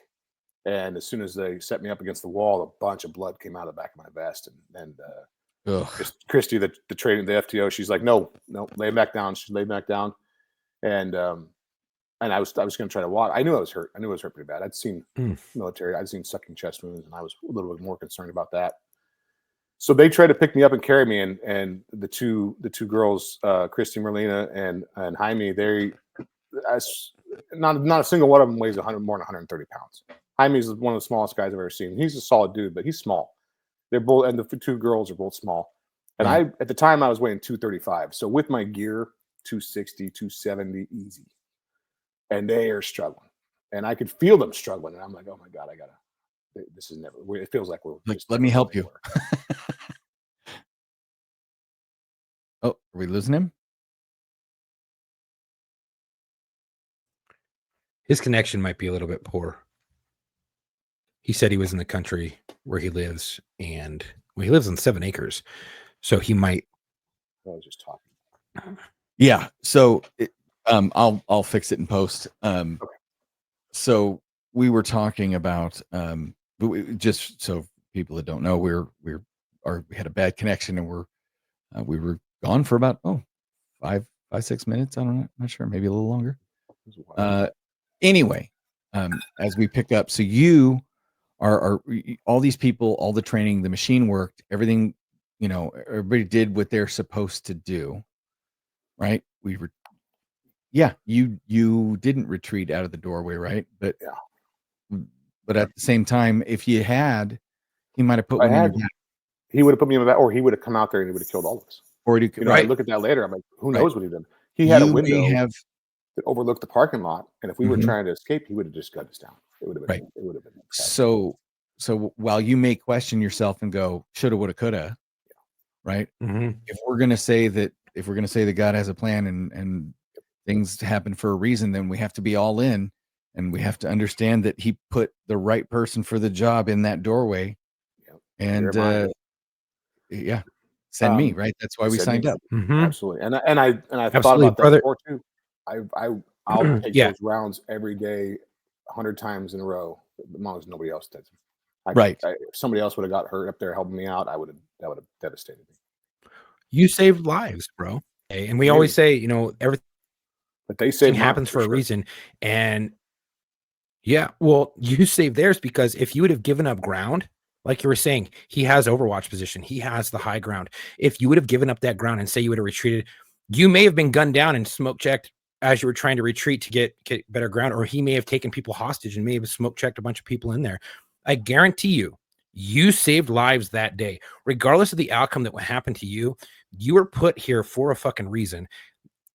And as soon as they set me up against the wall, a bunch of blood came out of the back of my vest. And Christy, the training, the FTO, she's like, no, lay back down. She laid back down, and I was going to try to walk. I knew I was hurt. Pretty bad. I'd seen military. I'd seen sucking chest wounds, and I was a little bit more concerned about that. So they tried to pick me up and carry me, and the two girls, Christy Merlina and Jaime, not a single one of them weighs more than 130 pounds. Jaime's one of the smallest guys I've ever seen. He's a solid dude, but he's small. They're both, and the two girls are both small. And at the time I was weighing 235. So with my gear, 260, 270, easy. And they are struggling. And I could feel them struggling. And I'm like, oh my God, this is never, it feels like we're like, let me help you. Oh, are we losing him? His connection might be a little bit poor. He said he was in the country where he lives, and he lives on 7 acres. So he might. I was just talking. Yeah. So I'll fix it in post. Okay. So we were talking about just so people that don't know, we had a bad connection, and we were gone for about 5-6 minutes. I don't know, I'm not sure, maybe a little longer. Anyway, as we pick up, so you are all these people, all the training, the machine worked, everything, everybody did what they're supposed to do, right? You didn't retreat out of the doorway, right? But at the same time, if you had, he might have put one in your back. He would have put me in the back, or he would have come out there and he would have killed all of us. Or I look at that later. I'm like, who knows what he did? He had a window that overlooked the parking lot, and if we were trying to escape, he would have just gunned us down. It would have been. It would have been. So while you may question yourself and go, shoulda, woulda, coulda, right? If we're gonna say that God has a plan and things happen for a reason, then we have to be all in, and we have to understand that he put the right person for the job in that doorway. And send me, right? That's why we signed up. Absolutely. And I thought about that before too. I'll take those rounds every day 100 times in a row, as long as nobody else does. If somebody else would have got hurt up there helping me out, that would have devastated me. You saved lives, bro. And we always say, everything, but they say happens for a reason. And well, you saved theirs, because if you would have given up ground, like you were saying, he has Overwatch position. He has the high ground. If you would have given up that ground and say you would have retreated, you may have been gunned down and smoke checked as you were trying to retreat to get better ground, or he may have taken people hostage and may have smoke checked a bunch of people in there. I guarantee you saved lives that day. Regardless of the outcome that would happen to you, you were put here for a fucking reason.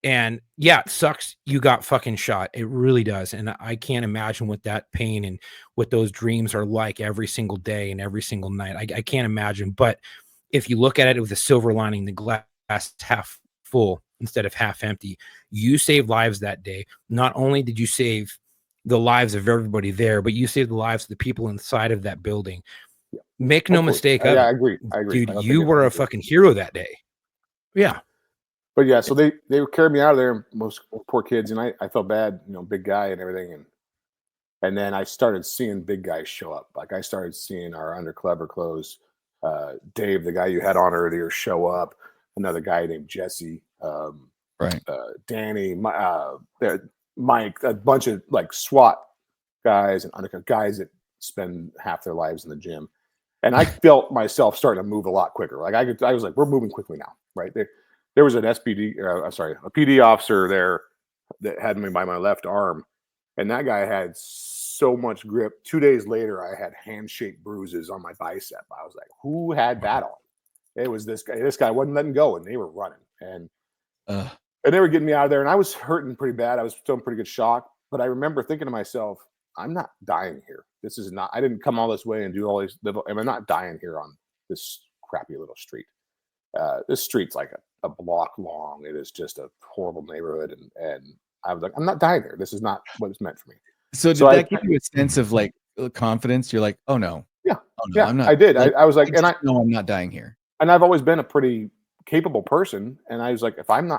And yeah, it sucks you got fucking shot. It really does. And I can't imagine what that pain and what those dreams are like every single day and every single night. I can't imagine. But if you look at it with a silver lining, the glass half full instead of half empty, you saved lives that day. Not only did you save the lives of everybody there, but you saved the lives of the people inside of that building. Make no Hopefully. mistake Yeah, of I it. agree. Dude, I don't you think were a fucking hero that day. Yeah. But yeah, so they carried me out of there. Most poor kids, and I felt bad, big guy and everything, and then I started seeing big guys show up. Like I started seeing our under clever clothes, Dave, the guy you had on earlier, show up. Another guy named Jesse, Right. Danny, Mike, a bunch of like SWAT guys and undercover guys that spend half their lives in the gym. And I felt myself starting to move a lot quicker. Like I was like, we're moving quickly now, right? There was an SPD, a PD officer there that had me by my left arm, and that guy had so much grip. 2 days later, I had handshake bruises on my bicep. I was like, who had that on? It was this guy. This guy wasn't letting go, and they were running, and they were getting me out of there, and I was hurting pretty bad. I was still in pretty good shock, but I remember thinking to myself, I'm not dying here. This is not, I didn't come all this way and do all these little, I'm not dying here on this crappy little street. This street's like a block long. It is just a horrible neighborhood. And I was like, I'm not dying there. This is not what it's meant for me. So did that give you a sense of like confidence? You're like, oh no. Yeah. Oh, no, yeah, I'm not. I did. I was like, no, I'm not dying here. And I've always been a pretty capable person. And I was like, if I'm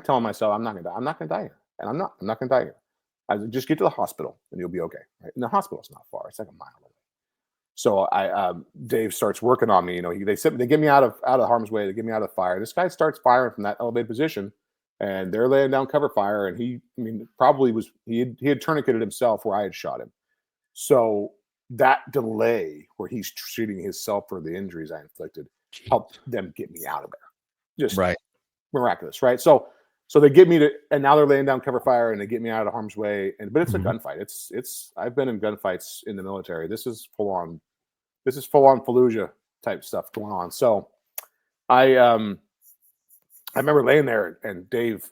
telling myself I'm not going to die, I'm not going to die here. And I'm not going to die here. I was like, just get to the hospital and you'll be okay. Right? And the hospital's not far. It's like a mile away. So Dave starts working on me. They get me out of harm's way. They get me out of the fire. This guy starts firing from that elevated position, and they're laying down cover fire. And he had tourniqueted himself where I had shot him. So that delay where he's treating himself for the injuries I inflicted helped them get me out of there. Just right, miraculous, right? So they get me to, and now they're laying down cover fire and they get me out of harm's way. But it's a gunfight. I've been in gunfights in the military. This is full on Fallujah type stuff going on. So I remember laying there and Dave,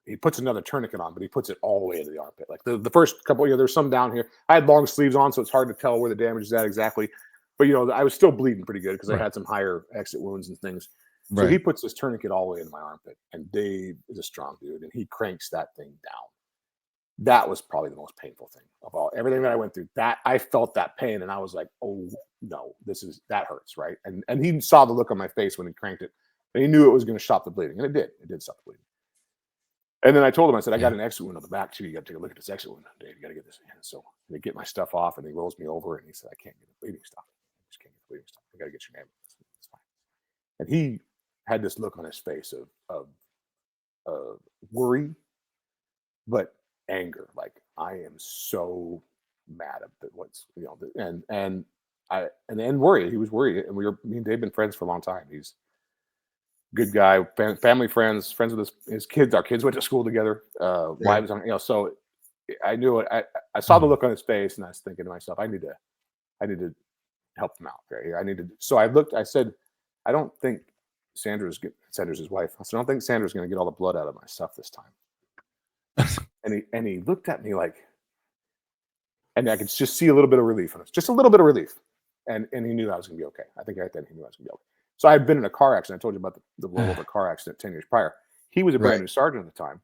he puts another tourniquet on, but he puts it all the way into the armpit. Like the first couple, there's some down here. I had long sleeves on, so it's hard to tell where the damage is at exactly. But I was still bleeding pretty good because I had some higher exit wounds and things. So he puts this tourniquet all the way in my armpit, and Dave is a strong dude, and he cranks that thing down. That was probably the most painful thing of all. Everything that I went through, that I felt that pain, and I was like, "Oh no, that hurts," right? And he saw the look on my face when he cranked it, and he knew it was going to stop the bleeding, and it did. It did stop the bleeding. And then I told him, I said, "I got an exit wound on the back too. You got to take a look at this exit wound, Dave. You got to get this." And so they get my stuff off, and he rolls me over, and he said, "I can't get the bleeding stopped. I just can't get the bleeding stopped. I got to get your name. It's fine." And he had this look on his face of worry, but anger. Like, I am so mad at what's and worry. He was worried, and me and Dave been friends for a long time. He's a good guy, family friends with his kids. Our kids went to school together. Wives on, so I knew it. I saw the look on his face, and I was thinking to myself, I need to help him out right here. So I looked. I said, I don't think Sandra's his wife. I said, I don't think Sandra's going to get all the blood out of my stuff this time. and he looked at me like, and I could just see a little bit of relief on it, just a little bit of relief. And he knew I was going to be okay. I think right then he knew I was going to be okay. So I had been in a car accident. I told you about the role of a car accident 10 years prior. He was a brand new sergeant at the time,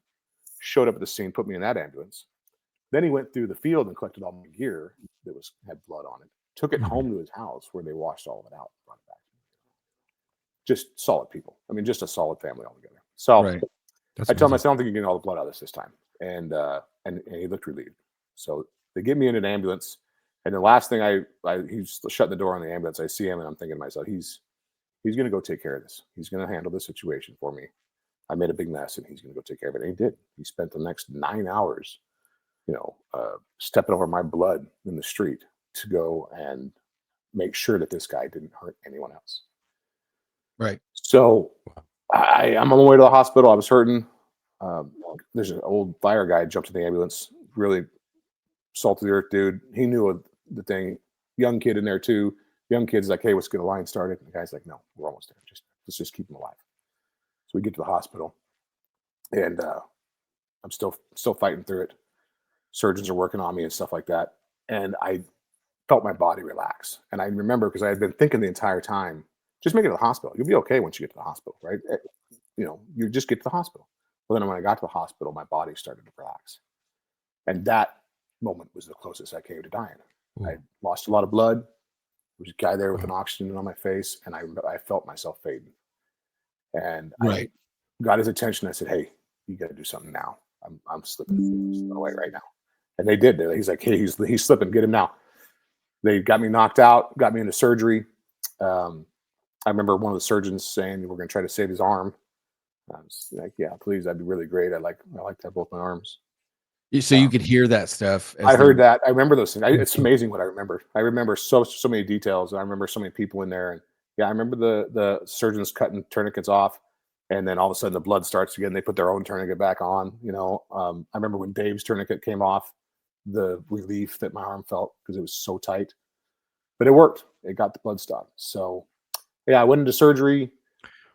showed up at the scene, put me in that ambulance. Then he went through the field and collected all my gear that had blood on it, took it home to his house where they washed all of it out, brought it back. Just solid people. I mean, just a solid family altogether. So I tell him, I said, I don't think you're getting all the blood out of this time. And he looked relieved. So they get me in an ambulance. And the last thing he's shutting the door on the ambulance. I see him and I'm thinking to myself, he's going to go take care of this. He's going to handle the situation for me. I made a big mess and he's going to go take care of it. And he did. He spent the next 9 hours, stepping over my blood in the street to go and make sure that this guy didn't hurt anyone else. Right. So I'm on my way to the hospital. I was hurting. There's an old fire guy jumped in the ambulance, really salt of the earth dude. He knew the thing. Young kid in there too. Young kid's like, "Hey, let's get a line started." And the guy's like, "No, we're almost there. Let's just keep him alive." So we get to the hospital. and I'm still fighting through it. Surgeons are working on me and stuff like that, and I felt my body relax. And I remember because I had been thinking the entire time, just make it to the hospital. You'll be okay once you get to the hospital, right? You just get to the hospital. Well, then when I got to the hospital, my body started to relax, and that moment was the closest I came to dying. Ooh. I lost a lot of blood. There was a guy there with Wow. an oxygen on my face, and I felt myself fading. And Right. I got his attention. I said, "Hey, you got to do something now. I'm slipping away right now." And they did. He's like, "Hey, he's slipping. Get him now." They got me knocked out, got me into surgery. I remember one of the surgeons saying, "We're going to try to save his arm." I was like, "Yeah, please, that'd be really great. I like to have both my arms." So you could hear that stuff. I heard that. I remember those things. It's amazing what I remember. I remember so many details. I remember so many people in there, and yeah, I remember the surgeons cutting tourniquets off, and then all of a sudden the blood starts again. They put their own tourniquet back on. I remember when Dave's tourniquet came off, the relief that my arm felt because it was so tight, but it worked. It got the blood stopped. So yeah, I went into surgery.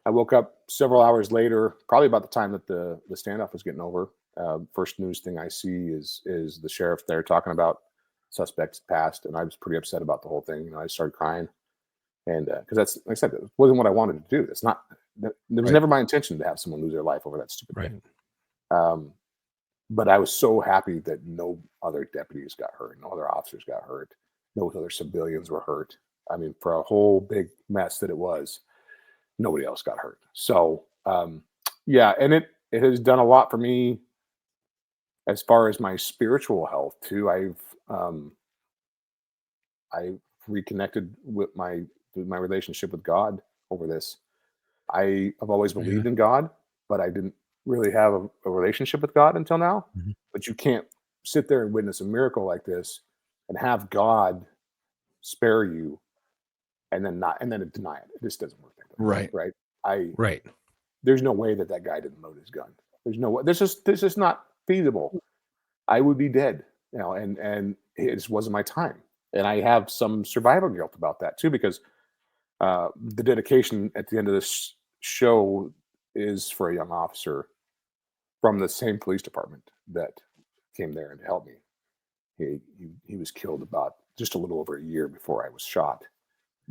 I woke up several hours later, probably about the time that the standoff was getting over. First news thing I see is the sheriff there talking about suspects passed, and I was pretty upset about the whole thing. I started crying, and because that's like I said, it wasn't what I wanted to do. It's not. There was never my intention to have someone lose their life over that stupid thing. But I was so happy that no other deputies got hurt, no other officers got hurt, no other civilians were hurt. I mean, for a whole big mess that it was, nobody else got hurt. So yeah, and it has done a lot for me as far as my spiritual health too. I've reconnected with my relationship with God over this. I have always believed in God, but I didn't really have a relationship with God until now. Mhm. But you can't sit there and witness a miracle like this and have God spare you and then deny it. It just doesn't work like that. Right. Right. Right. There's no way that guy didn't load his gun. There's no way. This is not feasible. I would be dead, and it just wasn't my time. And I have some survival guilt about that too, because the dedication at the end of this show is for a young officer from the same police department that came there and helped me. He was killed about just a little over a year before I was shot,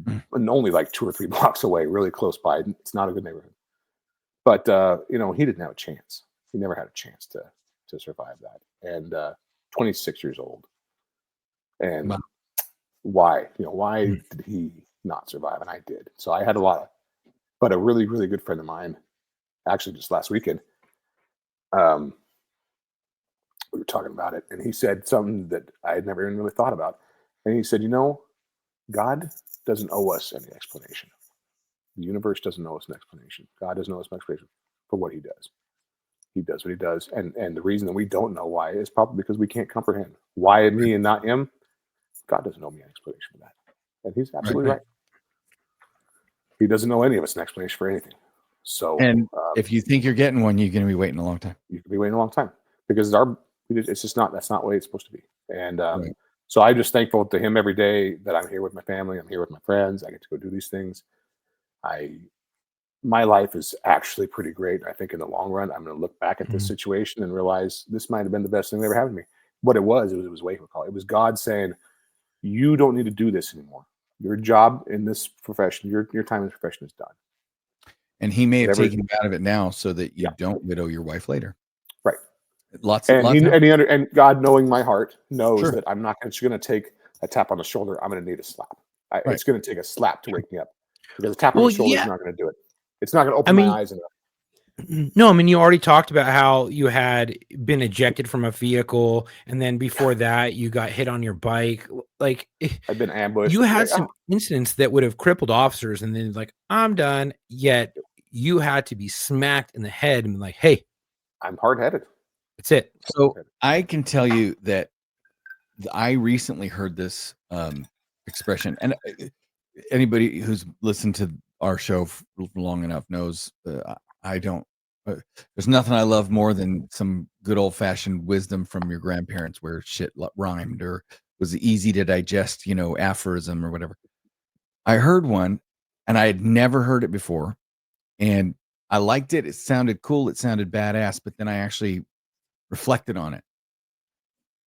and only like 2 or 3 blocks away, really close by. It's not a good neighborhood, but he didn't have a chance. He never had a chance to survive that. And 26 years old, and Wow. why did he not survive? And I did. So I had but a really, really good friend of mine, actually just last weekend, we were talking about it, and he said something that I had never even really thought about. And he said, God doesn't owe us any explanation. The universe doesn't owe us an explanation. God doesn't owe us an explanation for what he does. He does what he does. And the reason that we don't know why is probably because we can't comprehend. Why me and not him? God doesn't owe me an explanation for that. And he's absolutely right. He doesn't owe any of us an explanation for anything. So, and if you think you're getting one, you're going to be waiting a long time. You could be waiting a long time because it's just not, that's not the way it's supposed to be. And so I'm just thankful to him every day that I'm here with my family. I'm here with my friends. I get to go do these things. My life is actually pretty great. I think in the long run, I'm going to look back at this situation and realize this might have been the best thing that ever happened to me. What it was wake-up call. It was God saying, you don't need to do this anymore. Your job in this profession, your time in this profession is done. And he may have taken you out of it now so that you don't widow your wife later. Right. And God, knowing my heart, knows that I'm not just going to take a tap on the shoulder. I'm going to need a slap. It's going to take a slap to wake me up, because a tap on the shoulder is not going to do it. It's not going to open my eyes enough. No, I mean, you already talked about how you had been ejected from a vehicle, and then before that, you got hit on your bike. Like, I've been ambushed. You had some incidents that would have crippled officers, and then I'm done. Yet you had to be smacked in the head and be like, hey, I'm hard-headed. That's it. So I can tell you that I recently heard this expression, and anybody who's listened to our show for long enough knows I don't. There's nothing I love more than some good old-fashioned wisdom from your grandparents, where shit rhymed or was easy to digest, aphorism or whatever. I heard one, and I had never heard it before, and I liked it. It sounded cool. It sounded badass. But then I actually reflected on it,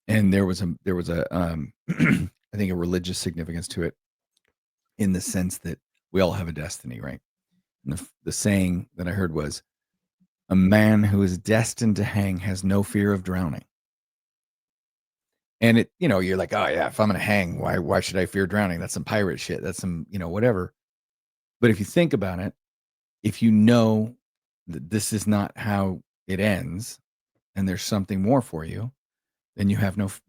and there was a I think a religious significance to it, in the sense that we all have a destiny, right? And the saying that I heard was, "A man who is destined to hang has no fear of drowning." And it, you're like, oh yeah, if I'm gonna hang, why should I fear drowning? That's some pirate shit. That's some, whatever. But if you think about it, if you know that this is not how it ends, and there's something more for you, then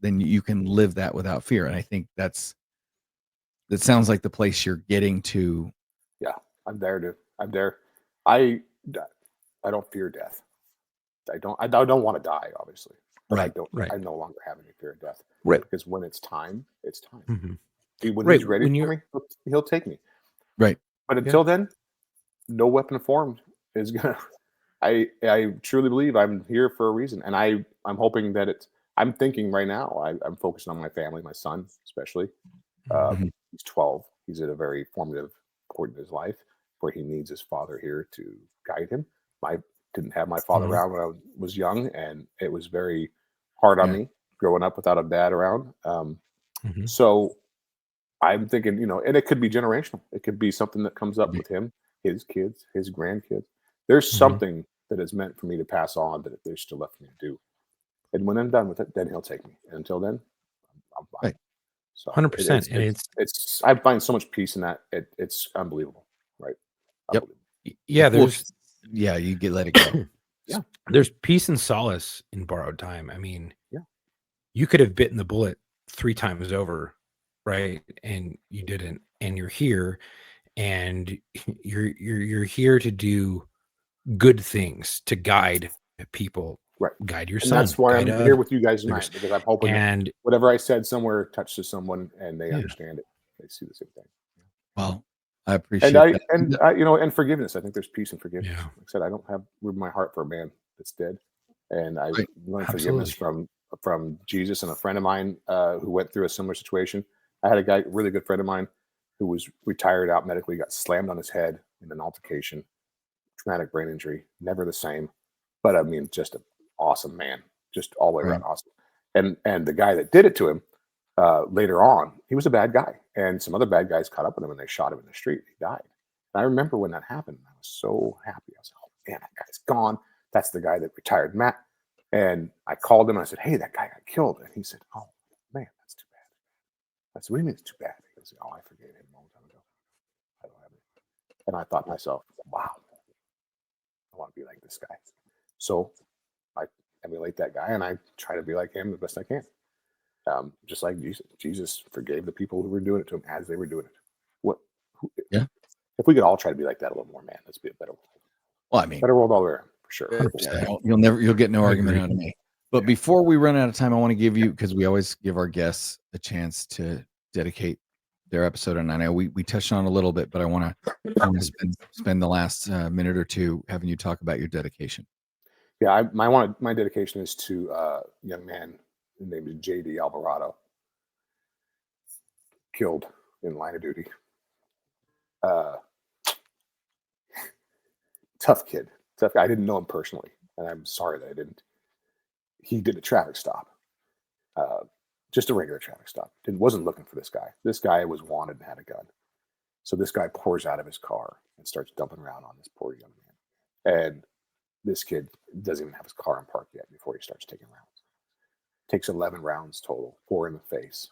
then you can live that without fear. And I think that sounds like the place you're getting to. Yeah, I'm there, dude. I'm there. I don't fear death. I don't want to die, obviously. But Right. I no longer have any fear of death. Right. Because when it's time, it's time. Mm-hmm. When Right, he's ready for me, he'll take me. Right. But until then, no weapon formed is gonna. I truly believe I'm here for a reason, and I'm hoping that I'm thinking right now. I'm focusing on my family, my son especially. Mhm. He's 12. He's at a very formative point in his life where he needs his father here to guide him. I didn't have my father around when I was young, and it was very hard on me growing up without a dad around. So I'm thinking, and it could be generational. It could be something that comes up with him, his kids, his grandkids. There's something that is meant for me to pass on that there's still left for me to do. And when I'm done with it, then he'll take me. And until then, I'm fine. Right. So 100%. And it's I find so much peace in that. It's unbelievable, right? Yep. Unbelievable. Yeah, you get let it go. Yeah. There's peace and solace in borrowed time. I mean, Yeah. You could have bitten the bullet 3 times over, right? And you didn't. And you're here, and you're here to do good things, to guide people, Right. guide your And son. that's why I'm here with you guys others. tonight, because I'm hoping that whatever I said somewhere touches someone and they understand it. They see the same thing. Well, I appreciate that. And forgiveness. I think there's peace in forgiveness. Yeah. Like I said, I don't have room in my heart for a man that's dead, and I've learned Absolutely. forgiveness from Jesus and a friend of mine who went through a similar situation. I had a guy, really good friend of mine, who was retired out medically, got slammed on his head in an altercation, traumatic brain injury, never the same. But I mean, just an awesome man, just all the way around awesome. And the guy that did it to him, later on, he was a bad guy, and some other bad guys caught up with him and they shot him in the street. He died. And I remember when that happened, I was so happy. I was like, oh man, that guy's gone. That's the guy that retired Matt. And I called him and I said, hey, that guy got killed. And he said, oh man, that's too bad. I said, what do you mean it's too bad? He goes, oh, I forgave him a long time ago. I don't have it. And I thought to myself, wow, I want to be like this guy. So I emulate that guy and I try to be like him the best I can. Just like Jesus forgave the people who were doing it to him as they were doing it. If we could all try to be like that a little more, man, let's be a better world. Well, I mean, better world all around for sure. You'll get no argument out of me. But before we run out of time, I want to give you, because we always give our guests a chance to dedicate their episode, and I know we touched on it a little bit, but I want to spend the last minute or two having you talk about your dedication. Yeah, my dedication is to a young man named JD Alvarado, killed in line of duty. Tough kid. Tough guy. I didn't know him personally, and I'm sorry that I didn't. He did a traffic stop, just a regular traffic stop. Wasn't looking for this guy. This guy was wanted and had a gun. So this guy pours out of his car and starts dumping around on this poor young man. And this kid doesn't even have his car in park yet before he starts taking rounds. Takes 11 rounds total, 4 in the face.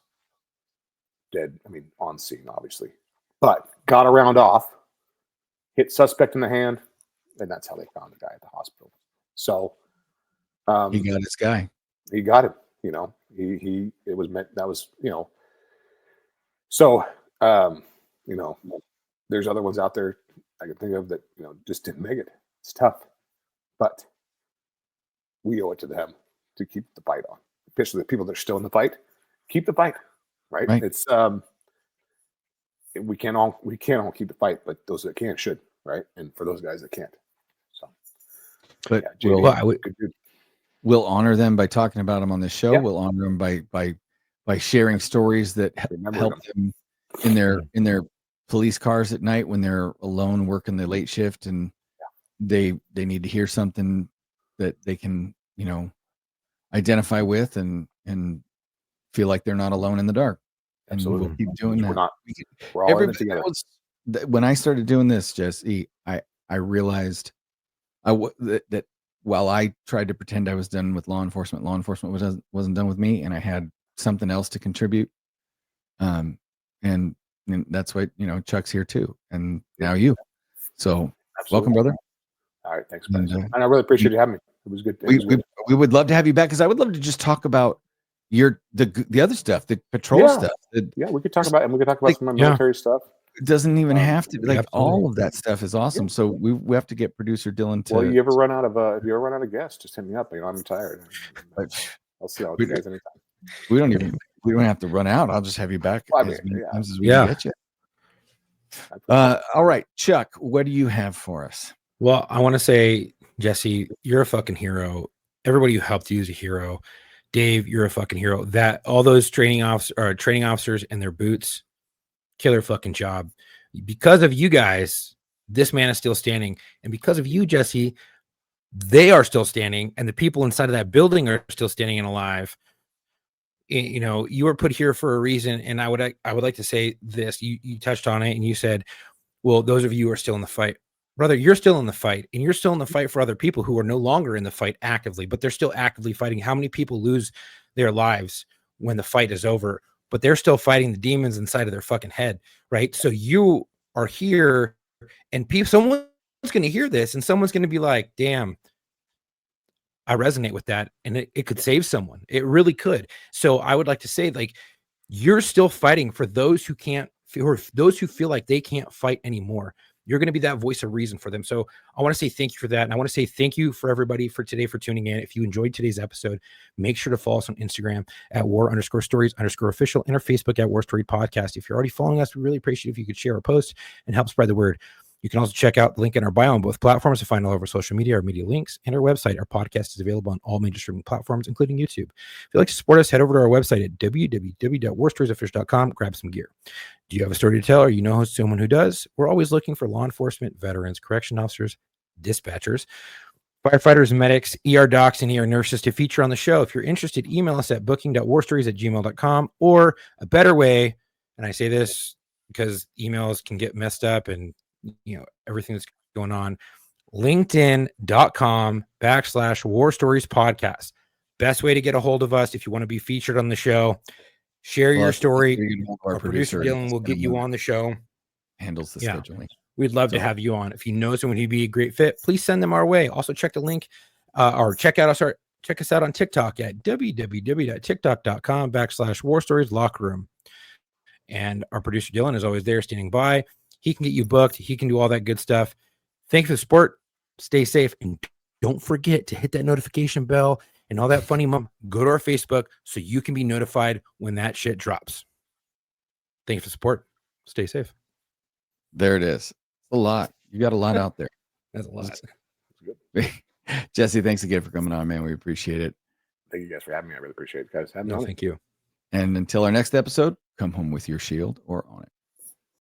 Dead, I mean, on scene, obviously. But got a round off, hit suspect in the hand, and that's how they found the guy at the hospital. So He got his guy. He got it. It was meant, that was, So, there's other ones out there I can think of that, just didn't make it. It's tough. But we owe it to them to keep the fight on. Especially the people that are still in the fight, keep the fight, right? It's we can't all keep the fight, but those that can should, right? And for those guys that can't, so. But JD, we'll honor them by talking about them on the show. Yeah. We'll honor them by sharing stories that help them in their police cars at night when they're alone working the late shift, and they need to hear something that they can, identify with and feel like they're not alone in the dark. And Absolutely. we'll keep doing that. We're all in it together. When I started doing this, Jesse, I realized that while I tried to pretend I was done with law enforcement wasn't done with me, and I had something else to contribute. And that's why, Chuck's here too. And now you. So welcome, brother. All right. Thanks, guys. And I really appreciate you having me. It was good. We would love to have you back, because I would love to just talk about the other stuff, the patrol stuff. We could talk about, and we could talk about some of my military stuff. It doesn't even have to be all of that stuff is awesome. So we have to get producer Dylan to. Well, if you ever run out of guests, just hit me up. I'm tired. I'll see all you guys anytime. We don't have to run out. I'll just have you back as many times as we can get you. All right, Chuck, what do you have for us? Well, I want to say, Jesse, you're a fucking hero. Everybody who helped you is a hero. Dave, you're a fucking hero. That all those training officers and their boots, killer fucking job. Because of you guys, this man is still standing. And because of you, Jesse, they are still standing. And the people inside of that building are still standing and alive. You were put here for a reason. And I would like to say this. You touched on it and you said, well, those of you who are still in the fight. Brother, you're still in the fight, and you're still in the fight for other people who are no longer in the fight actively, but they're still actively fighting. How many people lose their lives when the fight is over, but they're still fighting the demons inside of their fucking head, right? So you are here, and someone's going to hear this, and someone's going to be like, damn, I resonate with that, and it could save someone. It really could. So I would like to say, like, you're still fighting for those who can't, or those who feel like they can't fight anymore. You're going to be that voice of reason for them. So I want to say thank you for that. And I want to say thank you for everybody for today for tuning in. If you enjoyed today's episode, make sure to follow us on Instagram at war_stories_official and our Facebook at War Story Podcast. If you're already following us, we really appreciate if you could share our post and help spread the word. You can also check out the link in our bio on both platforms to find all of our social media, our media links, and our website. Our podcast is available on all major streaming platforms, including YouTube. If you'd like to support us, head over to our website at www.warstoriesofficial.com. Grab some gear. Do you have a story to tell, or you know someone who does? We're always looking for law enforcement, veterans, correction officers, dispatchers, firefighters, medics, ER docs, and ER nurses to feature on the show. If you're interested, email us at booking.warstories@gmail.com, or a better way, and I say this because emails can get messed up and everything that's going on, linkedin.com/War Stories Podcast. Best way to get a hold of us if you want to be featured on the show. Share your story. Our producer Dylan will get you on the show. Handles the scheduling. We'd love to have you on. If you know someone who'd be a great fit, please send them our way. Also, check the link or check us out on TikTok at www.tiktok.com/War Stories Locker Room. And our producer Dylan is always there standing by. He can get you booked. He can do all that good stuff. Thanks for the support. Stay safe. And don't forget to hit that notification bell and all that funny mom. Go to our Facebook so you can be notified when that shit drops. Thanks for the support. Stay safe. There it is. A lot. You got a lot out there. That's a lot. Jesse, thanks again for coming on, man. We appreciate it. Thank you guys for having me. I really appreciate it, guys. Thank you. And until our next episode, come home with your shield or on it.